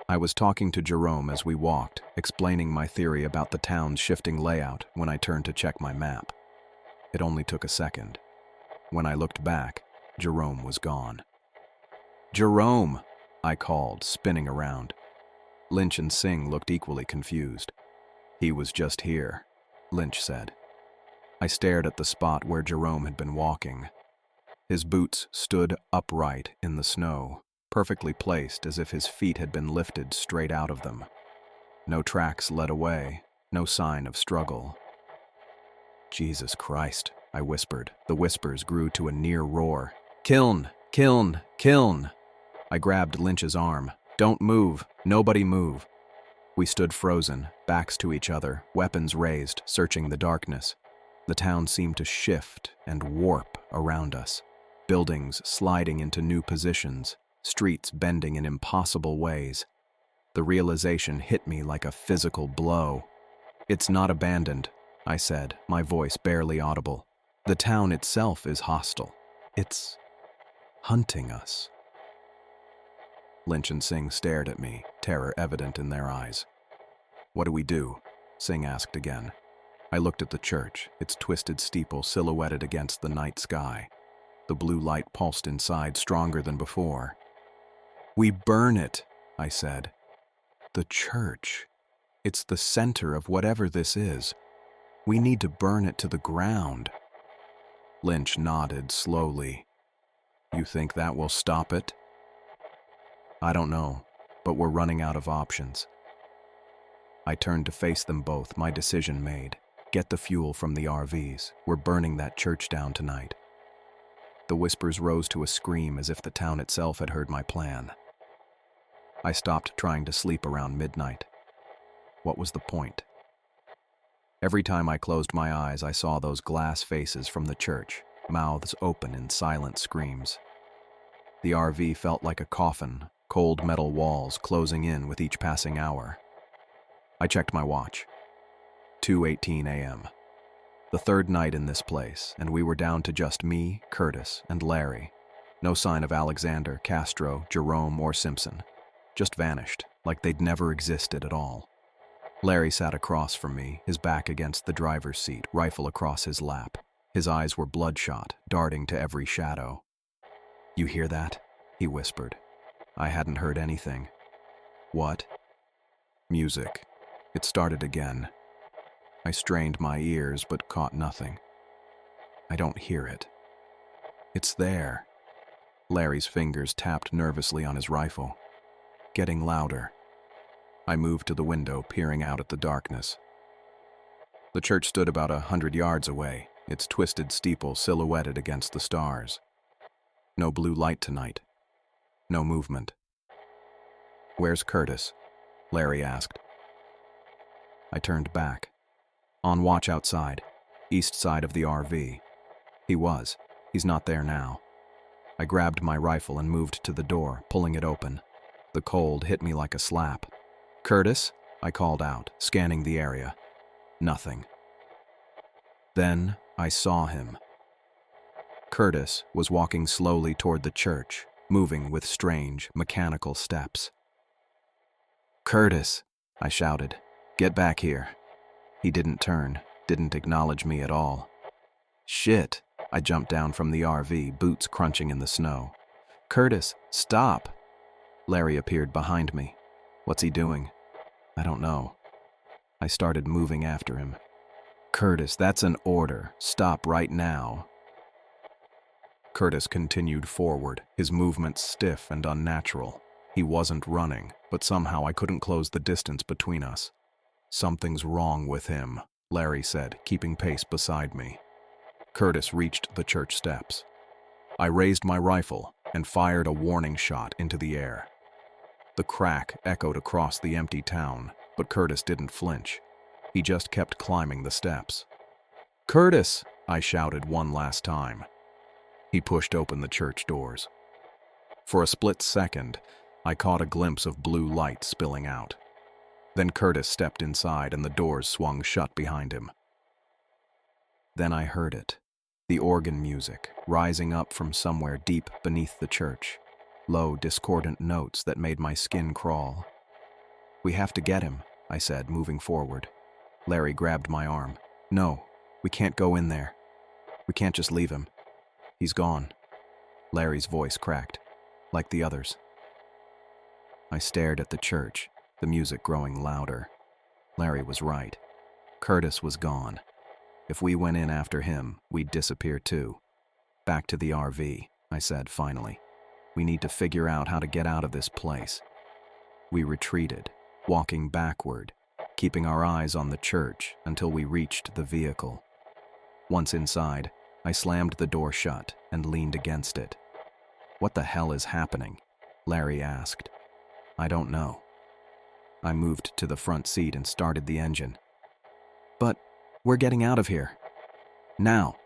I was talking to Jerome as we walked, explaining my theory about the town's shifting layout when I turned to check my map. It only took a second. When I looked back, Jerome was gone. "Jerome!" I called, spinning around. Lynch and Singh looked equally confused. "He was just here," Lynch said. I stared at the spot where Jerome had been walking. His boots stood upright in the snow, perfectly placed as if his feet had been lifted straight out of them. No tracks led away, no sign of struggle. "Jesus Christ," I whispered. The whispers grew to a near roar. "Kiln! Kiln! Kiln!" I grabbed Lynch's arm. "Don't move! Nobody move!" We stood frozen, backs to each other, weapons raised, searching the darkness. The town seemed to shift and warp around us. Buildings sliding into new positions, streets bending in impossible ways. The realization hit me like a physical blow. "It's not abandoned," I said, my voice barely audible. "The town itself is hostile. It's hunting us." Lynch and Singh stared at me, terror evident in their eyes. "What do we do?" Singh asked again. I looked at the church, its twisted steeple silhouetted against the night sky. The blue light pulsed inside, stronger than before. "We burn it," I said. "The church. It's the center of whatever this is. We need to burn it to the ground." Lynch nodded slowly. "You think that will stop it?" "I don't know, but we're running out of options." I turned to face them both, my decision made. Get the fuel from the RVs. We're burning that church down tonight. The whispers rose to a scream as if the town itself had heard my plan. I stopped trying to sleep around midnight. What was the point? Every time I closed my eyes, I saw those glass faces from the church, mouths open in silent screams. The RV felt like a coffin, cold metal walls closing in with each passing hour. I checked my watch. 2:18 a.m. The third night in this place, and we were down to just me, Curtis, and Larry. No sign of Alexander, Castro, Jerome, or Simpson. Just vanished, like they'd never existed at all. Larry sat across from me, his back against the driver's seat, rifle across his lap. His eyes were bloodshot, darting to every shadow. "You hear that?" he whispered. I hadn't heard anything. "What?" "Music." It started again. I strained my ears but caught nothing. "I don't hear it." "It's there." Larry's fingers tapped nervously on his rifle. Getting louder. I moved to the window, peering out at the darkness. The church stood about 100 yards away, its twisted steeple silhouetted against the stars. No blue light tonight. No movement. "Where's Curtis?" Larry asked. I turned back. On watch outside, east side of the RV. He was. He's not there now. I grabbed my rifle and moved to the door, pulling it open. The cold hit me like a slap. "Curtis?" I called out, scanning the area. Nothing. Then I saw him. Curtis was walking slowly toward the church, moving with strange, mechanical steps. "Curtis!" I shouted. "Get back here." He didn't turn, didn't acknowledge me at all. "Shit!" I jumped down from the RV, boots crunching in the snow. "Curtis, stop!" Larry appeared behind me. "What's he doing?" "I don't know." I started moving after him. "Curtis, that's an order. Stop right now." Curtis continued forward, his movements stiff and unnatural. He wasn't running, but somehow I couldn't close the distance between us. "Something's wrong with him," Larry said, keeping pace beside me. Curtis reached the church steps. I raised my rifle and fired a warning shot into the air. The crack echoed across the empty town, but Curtis didn't flinch. He just kept climbing the steps. "Curtis!" I shouted one last time. He pushed open the church doors. For a split second, I caught a glimpse of blue light spilling out. Then Curtis stepped inside and the doors swung shut behind him. Then I heard it. The organ music, rising up from somewhere deep beneath the church. Low, discordant notes that made my skin crawl. "We have to get him," I said, moving forward. Larry grabbed my arm. "No, we can't go in there. We can't just leave him. He's gone." Larry's voice cracked, like the others. I stared at the church, the music growing louder. Larry was right. Curtis was gone. If we went in after him, we'd disappear too. "Back to the RV," I said finally. "We need to figure out how to get out of this place." We retreated, walking backward, keeping our eyes on the church until we reached the vehicle. Once inside, I slammed the door shut and leaned against it. "What the hell is happening?" Larry asked. "I don't know." I moved to the front seat and started the engine. "But we're getting out of here. Now."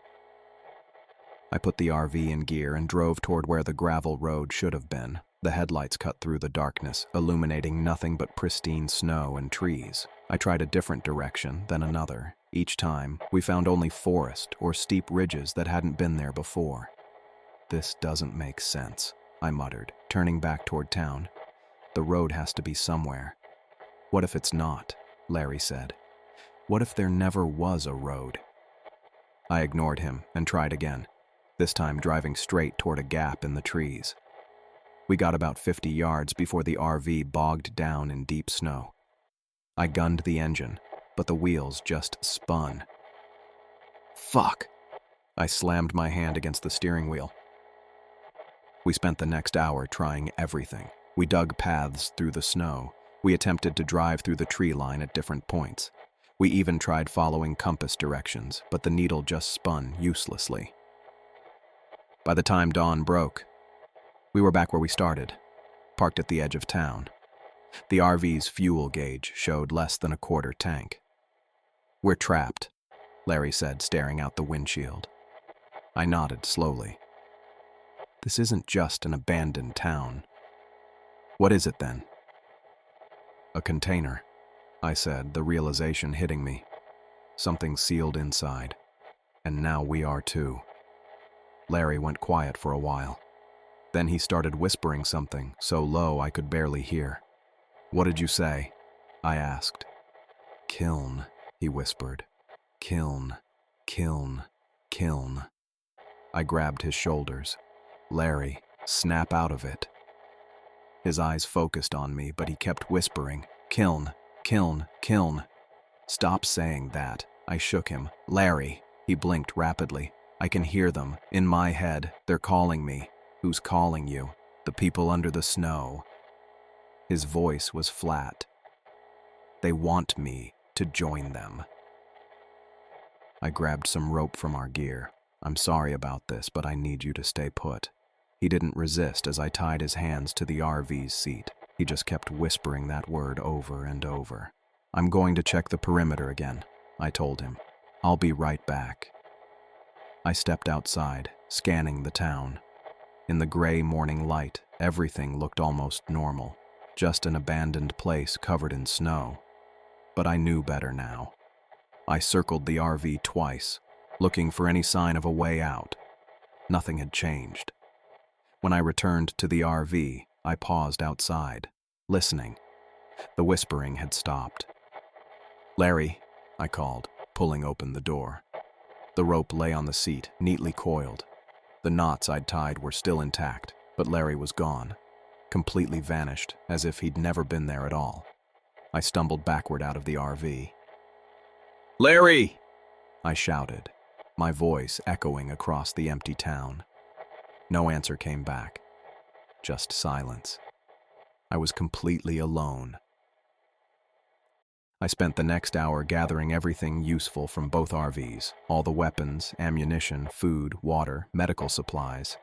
I put the RV in gear and drove toward where the gravel road should have been. The headlights cut through the darkness, illuminating nothing but pristine snow and trees. I tried a different direction, then another. Each time, we found only forest or steep ridges that hadn't been there before. "This doesn't make sense," I muttered, turning back toward town. "The road has to be somewhere." "What if it's not?" Larry said. "What if there never was a road?" I ignored him and tried again, this time driving straight toward a gap in the trees. We got about 50 yards before the RV bogged down in deep snow. I gunned the engine, but the wheels just spun. "Fuck!" I slammed my hand against the steering wheel. We spent the next hour trying everything. We dug paths through the snow. We attempted to drive through the tree line at different points. We even tried following compass directions, but the needle just spun uselessly. By the time dawn broke, we were back where we started, parked at the edge of town. The RV's fuel gauge showed less than a quarter tank. "We're trapped," Larry said, staring out the windshield. I nodded slowly. "This isn't just an abandoned town." "What is it then?" "A container," I said, the realization hitting me. Something sealed inside. And now we are too. Larry went quiet for a while. Then he started whispering something, so low I could barely hear. "What did you say?" I asked. "Kiln," he whispered. "Kiln, kiln, kiln." I grabbed his shoulders. "Larry, snap out of it." His eyes focused on me, but he kept whispering, "Kiln, kiln, kiln." "Stop saying that." I shook him. "Larry." He blinked rapidly. "I can hear them. In my head. They're calling me." "Who's calling you?" "The people under the snow." His voice was flat. "They want me to join them." I grabbed some rope from our gear. "I'm sorry about this, but I need you to stay put." He didn't resist as I tied his hands to the RV's seat. He just kept whispering that word over and over. "I'm going to check the perimeter again," I told him. "I'll be right back." I stepped outside, scanning the town. In the gray morning light, everything looked almost normal, just an abandoned place covered in snow. But I knew better now. I circled the RV twice, looking for any sign of a way out. Nothing had changed. When I returned to the RV, I paused outside, listening. The whispering had stopped. "Larry," I called, pulling open the door. The rope lay on the seat, neatly coiled. The knots I'd tied were still intact, but Larry was gone, completely vanished, as if he'd never been there at all. I stumbled backward out of the RV. "Larry!" I shouted, my voice echoing across the empty town. No answer came back, just silence. I was completely alone. I spent the next hour gathering everything useful from both RVs, all the weapons, ammunition, food, water, medical supplies.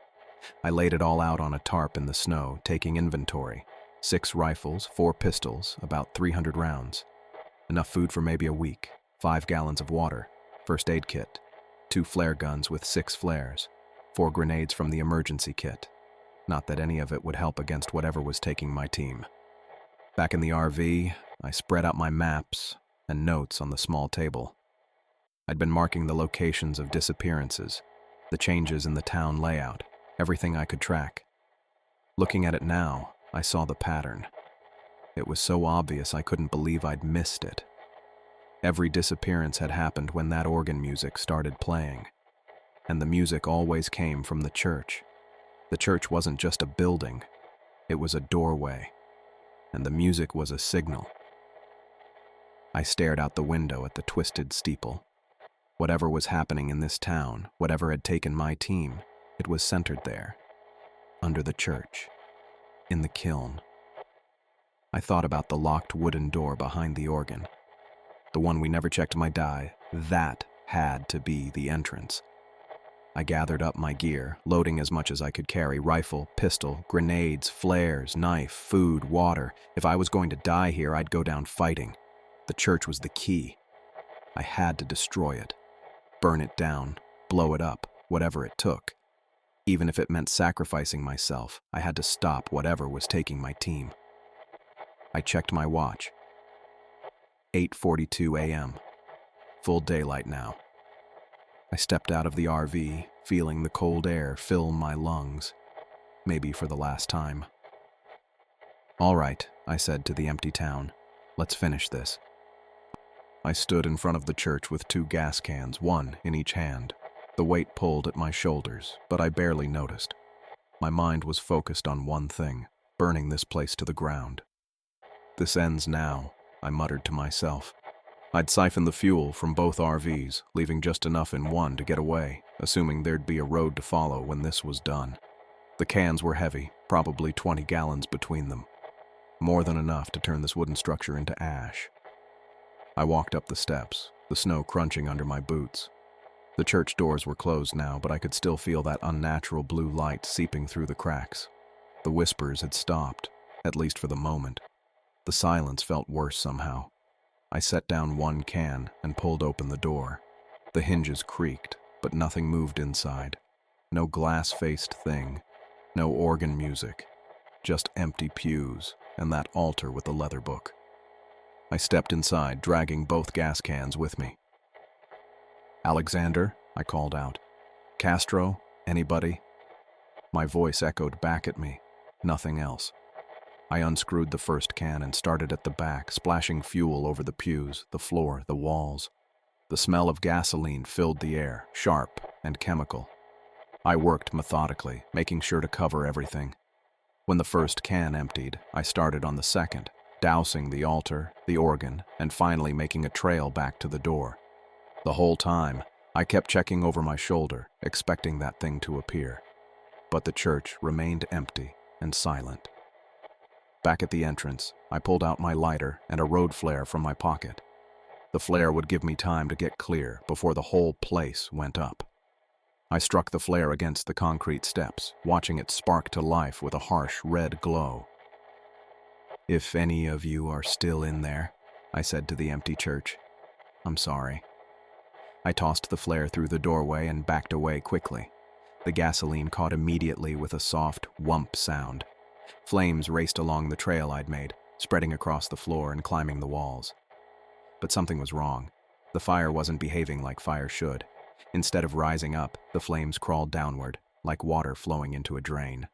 I laid it all out on a tarp in the snow, taking inventory. 6 rifles, 4 pistols, about 300 rounds. Enough food for maybe a week, 5 gallons of water, first aid kit, 2 flare guns with 6 flares, 4 grenades from the emergency kit. Not that any of it would help against whatever was taking my team. Back in the RV, I spread out my maps and notes on the small table. I'd been marking the locations of disappearances, the changes in the town layout, everything I could track. Looking at it now, I saw the pattern. It was so obvious I couldn't believe I'd missed it. Every disappearance had happened when that organ music started playing. And the music always came from the church. The church wasn't just a building, it was a doorway. And the music was a signal. I stared out the window at the twisted steeple. Whatever was happening in this town, whatever had taken my team, it was centered there, under the church, in the kiln. I thought about the locked wooden door behind the organ. The one we never checked my die, that had to be the entrance. I gathered up my gear, loading as much as I could carry: rifle, pistol, grenades, flares, knife, food, water. If I was going to die here, I'd go down fighting. The church was the key. I had to destroy it. Burn it down, blow it up, whatever it took. Even if it meant sacrificing myself, I had to stop whatever was taking my team. I checked my watch. 8:42 a.m. Full daylight now. I stepped out of the RV, feeling the cold air fill my lungs, maybe for the last time. "All right," I said to the empty town. "Let's finish this." I stood in front of the church with 2 gas cans, one in each hand. The weight pulled at my shoulders, but I barely noticed. My mind was focused on one thing: burning this place to the ground. "This ends now," I muttered to myself. I'd siphon the fuel from both RVs, leaving just enough in one to get away, assuming there'd be a road to follow when this was done. The cans were heavy, probably 20 gallons between them. More than enough to turn this wooden structure into ash. I walked up the steps, the snow crunching under my boots. The church doors were closed now, but I could still feel that unnatural blue light seeping through the cracks. The whispers had stopped, at least for the moment. The silence felt worse somehow. I set down one can and pulled open the door. The hinges creaked, but nothing moved inside. No glass-faced thing, no organ music, just empty pews and that altar with the leather book. I stepped inside, dragging both gas cans with me. "Alexander," I called out. "Castro, anybody?" My voice echoed back at me. Nothing else. I unscrewed the first can and started at the back, splashing fuel over the pews, the floor, the walls. The smell of gasoline filled the air, sharp and chemical. I worked methodically, making sure to cover everything. When the first can emptied, I started on the second, dousing the altar, the organ, and finally making a trail back to the door. The whole time, I kept checking over my shoulder, expecting that thing to appear. But the church remained empty and silent. Back at the entrance, I pulled out my lighter and a road flare from my pocket. The flare would give me time to get clear before the whole place went up. I struck the flare against the concrete steps, watching it spark to life with a harsh red glow. "If any of you are still in there," I said to the empty church, "I'm sorry." I tossed the flare through the doorway and backed away quickly. The gasoline caught immediately with a soft whump sound. Flames raced along the trail I'd made, spreading across the floor and climbing the walls. But something was wrong. The fire wasn't behaving like fire should. Instead of rising up, the flames crawled downward, like water flowing into a drain.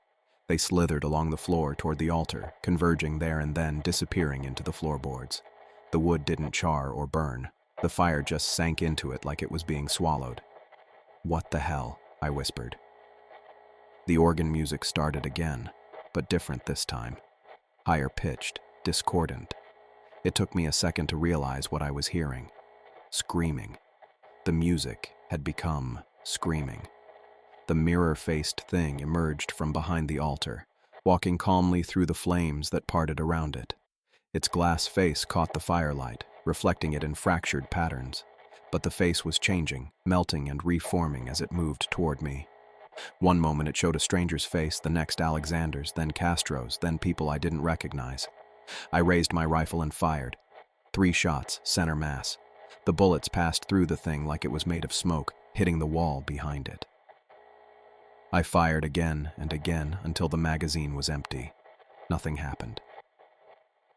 They slithered along the floor toward the altar, converging there and then disappearing into the floorboards. The wood didn't char or burn. The fire just sank into it like it was being swallowed. "What the hell?" I whispered. The organ music started again, but different this time. Higher pitched, discordant. It took me a second to realize what I was hearing. Screaming. The music had become screaming. The mirror-faced thing emerged from behind the altar, walking calmly through the flames that parted around it. Its glass face caught the firelight, reflecting it in fractured patterns. But the face was changing, melting and reforming as it moved toward me. One moment it showed a stranger's face, the next Alexander's, then Castro's, then people I didn't recognize. I raised my rifle and fired. 3 shots, center mass. The bullets passed through the thing like it was made of smoke, hitting the wall behind it. I fired again and again until the magazine was empty. Nothing happened.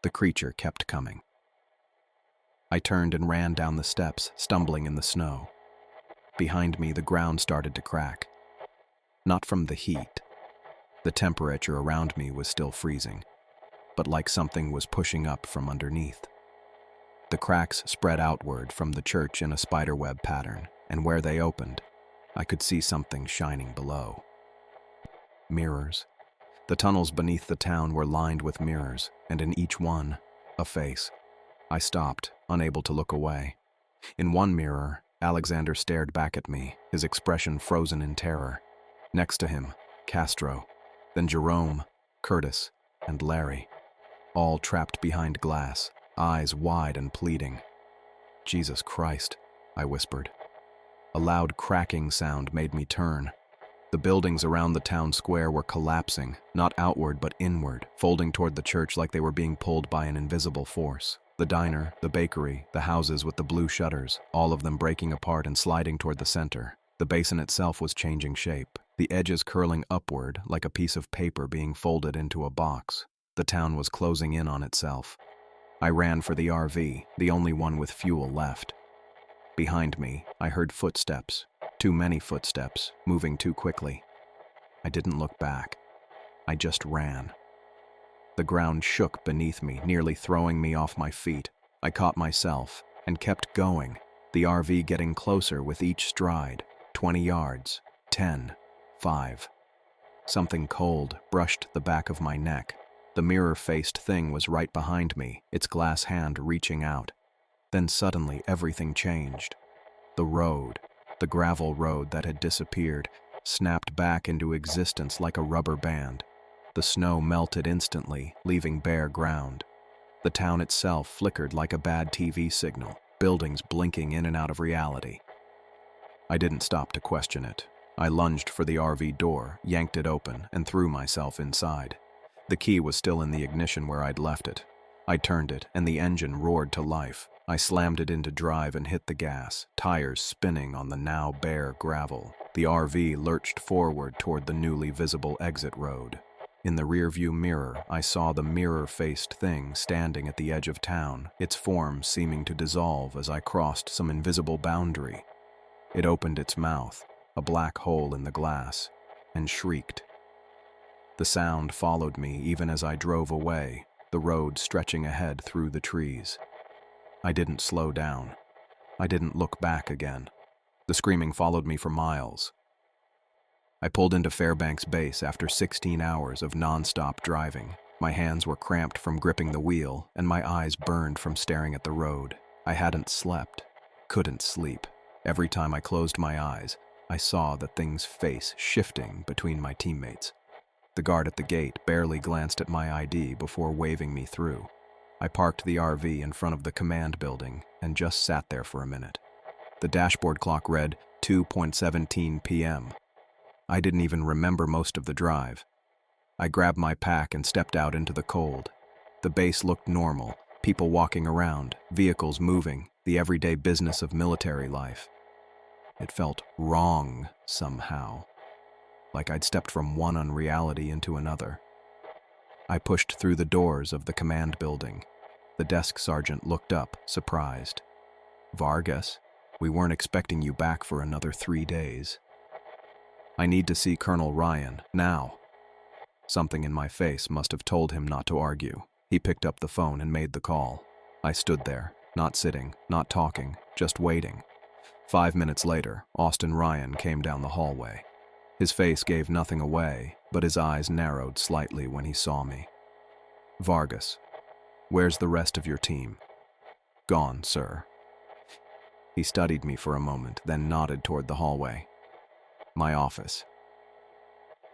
The creature kept coming. I turned and ran down the steps, stumbling in the snow. Behind me, the ground started to crack. Not from the heat. The temperature around me was still freezing, but like something was pushing up from underneath. The cracks spread outward from the church in a spiderweb pattern, and where they opened, I could see something shining below. Mirrors. The tunnels beneath the town were lined with mirrors, and in each one, a face. I stopped, unable to look away. In one mirror, Alexander stared back at me, his expression frozen in terror. Next to him, Castro, then Jerome, Curtis, and Larry, all trapped behind glass, eyes wide and pleading. "Jesus Christ," I whispered. A loud cracking sound made me turn. The buildings around the town square were collapsing, not outward but inward, folding toward the church like they were being pulled by an invisible force. The diner, the bakery, the houses with the blue shutters, all of them breaking apart and sliding toward the center. The basin itself was changing shape, the edges curling upward like a piece of paper being folded into a box. The town was closing in on itself. I ran for the RV, the only one with fuel left. Behind me, I heard footsteps, too many footsteps, moving too quickly. I didn't look back. I just ran. The ground shook beneath me, nearly throwing me off my feet. I caught myself and kept going, the RV getting closer with each stride. 20 yards, 10, 5. Something cold brushed the back of my neck. The mirror-faced thing was right behind me, its glass hand reaching out. Then suddenly everything changed. The road, the gravel road that had disappeared, snapped back into existence like a rubber band. The snow melted instantly, leaving bare ground. The town itself flickered like a bad TV signal, buildings blinking in and out of reality. I didn't stop to question it. I lunged for the RV door, yanked it open, and threw myself inside. The key was still in the ignition where I'd left it. I turned it, and the engine roared to life. I slammed it into drive and hit the gas, tires spinning on the now bare gravel. The RV lurched forward toward the newly visible exit road. In the rearview mirror, I saw the mirror-faced thing standing at the edge of town, its form seeming to dissolve as I crossed some invisible boundary. It opened its mouth, a black hole in the glass, and shrieked. The sound followed me even as I drove away, the road stretching ahead through the trees. I didn't slow down. I didn't look back again. The screaming followed me for miles. I pulled into Fairbanks Base after 16 hours of non-stop driving. My hands were cramped from gripping the wheel, and my eyes burned from staring at the road. I hadn't slept, couldn't sleep. Every time I closed my eyes, I saw the thing's face shifting between my teammates. The guard at the gate barely glanced at my ID before waving me through. I parked the RV in front of the command building and just sat there for a minute. The dashboard clock read 2:17 p.m. I didn't even remember most of the drive. I grabbed my pack and stepped out into the cold. The base looked normal, people walking around, vehicles moving, the everyday business of military life. It felt wrong somehow, like I'd stepped from one unreality into another. I pushed through the doors of the command building. The desk sergeant looked up, surprised. "Vargas, we weren't expecting you back for another 3 days." "I need to see Colonel Ryan, now." Something in my face must have told him not to argue. He picked up the phone and made the call. I stood there, not sitting, not talking, just waiting. 5 minutes later, Austin Ryan came down the hallway. His face gave nothing away, but his eyes narrowed slightly when he saw me. "Vargas, where's the rest of your team?" "Gone, sir." He studied me for a moment, then nodded toward the hallway. "My office."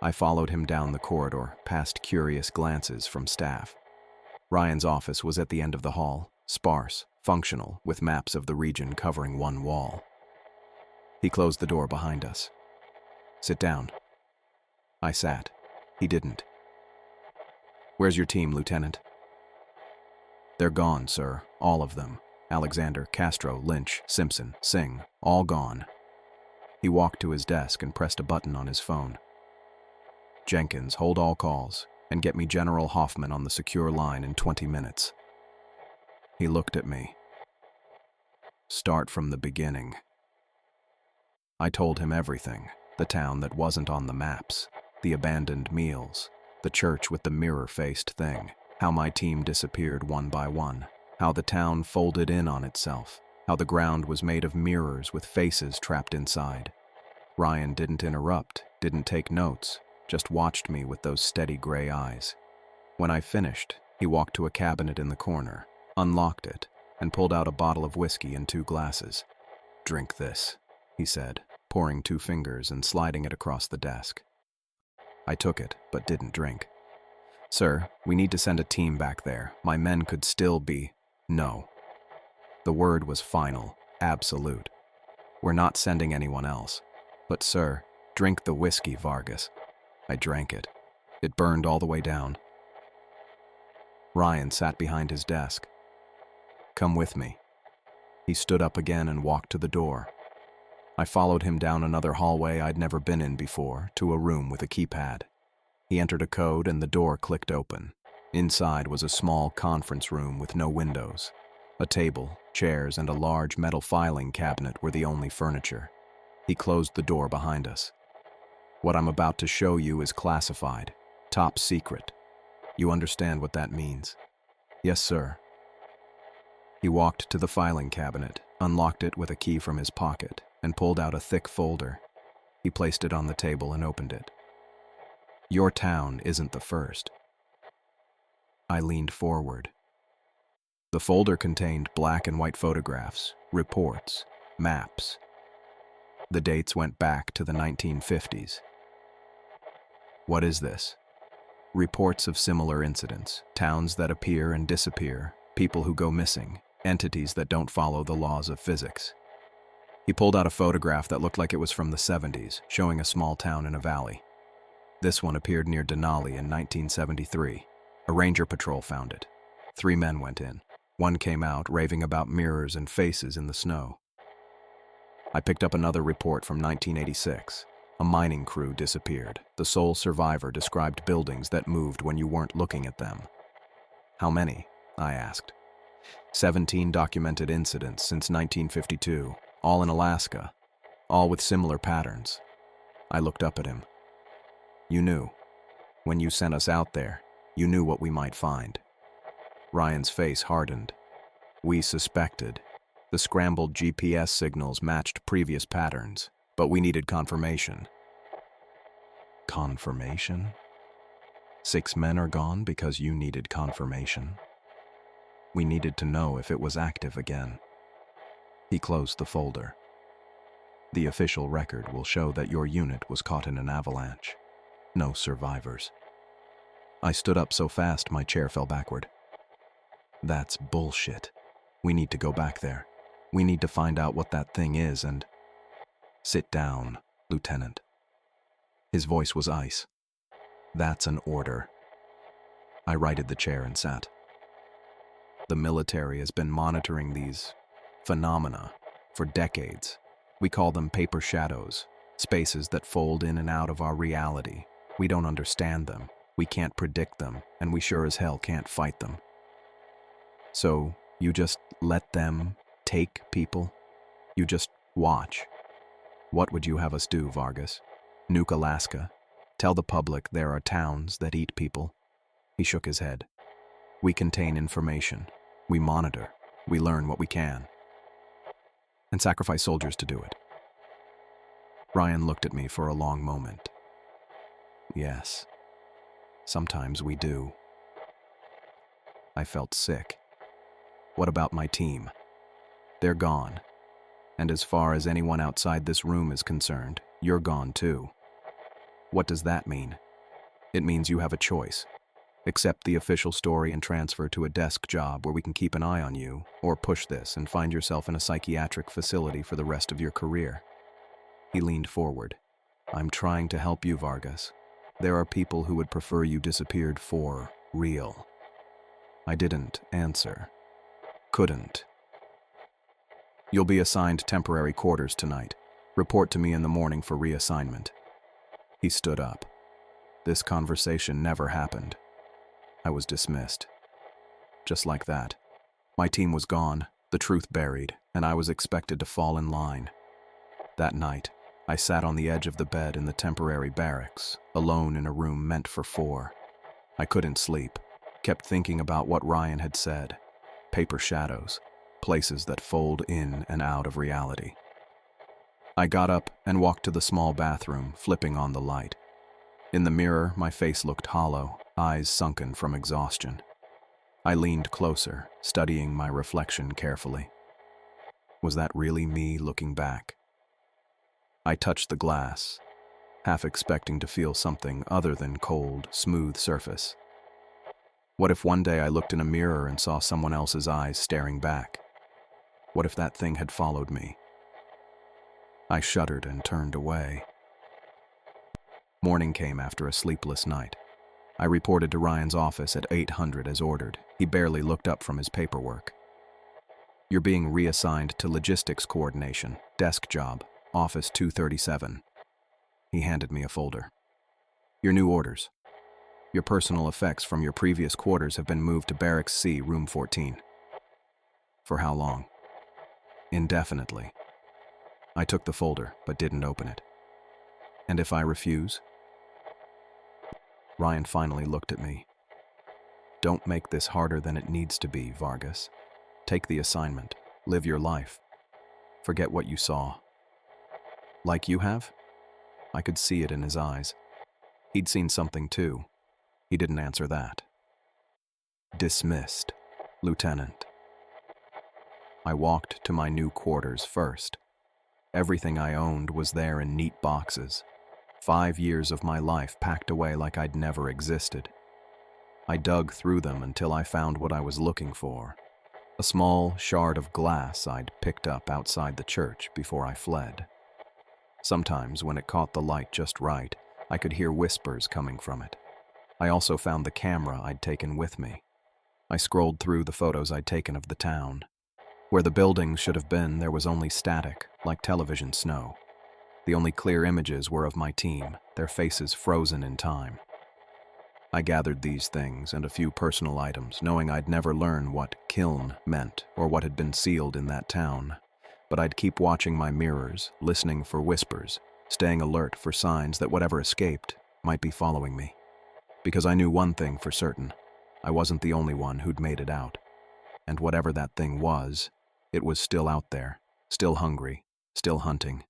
I followed him down the corridor, past curious glances from staff. Ryan's office was at the end of the hall, sparse, functional, with maps of the region covering one wall. He closed the door behind us. "Sit down." I sat. He didn't. "Where's your team, Lieutenant?" "They're gone, sir. All of them. Alexander, Castro, Lynch, Simpson, Singh, all gone." He walked to his desk and pressed a button on his phone. "Jenkins, hold all calls, and get me General Hoffman on the secure line in 20 minutes. He looked at me. "Start from the beginning." I told him everything. The town that wasn't on the maps, the abandoned meals, the church with the mirror-faced thing, how my team disappeared one by one, how the town folded in on itself, how the ground was made of mirrors with faces trapped inside. Ryan didn't interrupt, didn't take notes, just watched me with those steady gray eyes. When I finished, he walked to a cabinet in the corner, unlocked it, and pulled out a bottle of whiskey and 2 glasses. "Drink this," he said, pouring 2 fingers and sliding it across the desk. I took it, but didn't drink. "Sir, we need to send a team back there. My men could still be—" "No." The word was final, absolute. "We're not sending anyone else." "But sir, drink the whiskey, Vargas." I drank it. It burned all the way down. Ryan sat behind his desk. "Come with me." He stood up again and walked to the door. I followed him down another hallway I'd never been in before, to a room with a keypad. He entered a code and the door clicked open. Inside was a small conference room with no windows. A table, chairs, and a large metal filing cabinet were the only furniture. He closed the door behind us. "What I'm about to show you is classified, top secret. You understand what that means?" "Yes, sir." He walked to the filing cabinet, unlocked it with a key from his pocket, and pulled out a thick folder. He placed it on the table and opened it. "Your town isn't the first." I leaned forward. The folder contained black and white photographs, reports, maps. The dates went back to the 1950s. "What is this?" "Reports of similar incidents, towns that appear and disappear, people who go missing, entities that don't follow the laws of physics." He pulled out a photograph that looked like it was from the 70s, showing a small town in a valley. This one appeared near Denali in 1973. A ranger patrol found it. 3 men went in. One came out, raving about mirrors and faces in the snow. I picked up another report from 1986. A mining crew disappeared. The sole survivor described buildings that moved when you weren't looking at them. "How many?" I asked. 17 documented incidents since 1952, all in Alaska, all with similar patterns. I looked up at him. "You knew?" When you sent us out there, you knew what we might find. Ryan's face hardened. We suspected. The scrambled GPS signals matched previous patterns, but we needed confirmation. Confirmation? 6 men are gone because you needed confirmation. We needed to know if it was active again. He closed the folder. The official record will show that your unit was caught in an avalanche. No survivors. I stood up so fast my chair fell backward. That's bullshit. We need to go back there. We need to find out what that thing is and... Sit down, Lieutenant. His voice was ice. That's an order. I righted the chair and sat. The military has been monitoring these phenomena for decades. We call them paper shadows, spaces that fold in and out of our reality. We don't understand them, we can't predict them, and we sure as hell can't fight them. So, you just let them take people? You just watch? What would you have us do, Vargas? Nuke Alaska? Tell the public there are towns that eat people? He shook his head. We contain information. We monitor. We learn what we can. And sacrifice soldiers to do it. Ryan looked at me for a long moment. Yes, sometimes we do. I felt sick. What about my team? They're gone. And as far as anyone outside this room is concerned, you're gone too. What does that mean? It means you have a choice. Accept the official story and transfer to a desk job where we can keep an eye on you, or push this and find yourself in a psychiatric facility for the rest of your career. He leaned forward. I'm trying to help you, Vargas. There are people who would prefer you disappeared for real. I didn't answer. Couldn't. You'll be assigned temporary quarters tonight. Report to me in the morning for reassignment. He stood up. This conversation never happened. I was dismissed. Just like that. My team was gone, the truth buried, and I was expected to fall in line. That night, I sat on the edge of the bed in the temporary barracks, alone in a room meant for 4. I couldn't sleep, kept thinking about what Ryan had said. Paper shadows, places that fold in and out of reality. I got up and walked to the small bathroom, flipping on the light. In the mirror, my face looked hollow, eyes sunken from exhaustion. I leaned closer, studying my reflection carefully. Was that really me looking back? I touched the glass, half expecting to feel something other than cold, smooth surface. What if one day I looked in a mirror and saw someone else's eyes staring back? What if that thing had followed me? I shuddered and turned away. Morning came after a sleepless night. I reported to Ryan's office at 800 as ordered. He barely looked up from his paperwork. You're being reassigned to logistics coordination, desk job, office 237. He handed me a folder. Your new orders. Your personal effects from your previous quarters have been moved to Barracks C, room 14. For how long? Indefinitely. I took the folder, but didn't open it. And if I refuse? Ryan finally looked at me. Don't make this harder than it needs to be, Vargas. Take the assignment. Live your life. Forget what you saw. Like you have? I could see it in his eyes. He'd seen something too. He didn't answer that. Dismissed, Lieutenant. I walked to my new quarters first. Everything I owned was there in neat boxes. 5 years of my life packed away like I'd never existed. I dug through them until I found what I was looking for. A small shard of glass I'd picked up outside the church before I fled. Sometimes, when it caught the light just right, I could hear whispers coming from it. I also found the camera I'd taken with me. I scrolled through the photos I'd taken of the town. Where the buildings should have been, there was only static, like television snow. The only clear images were of my team, their faces frozen in time. I gathered these things and a few personal items, knowing I'd never learn what kiln meant or what had been sealed in that town. But I'd keep watching my mirrors, listening for whispers, staying alert for signs that whatever escaped might be following me. Because I knew one thing for certain. I wasn't the only one who'd made it out. And whatever that thing was, it was still out there, still hungry, still hunting.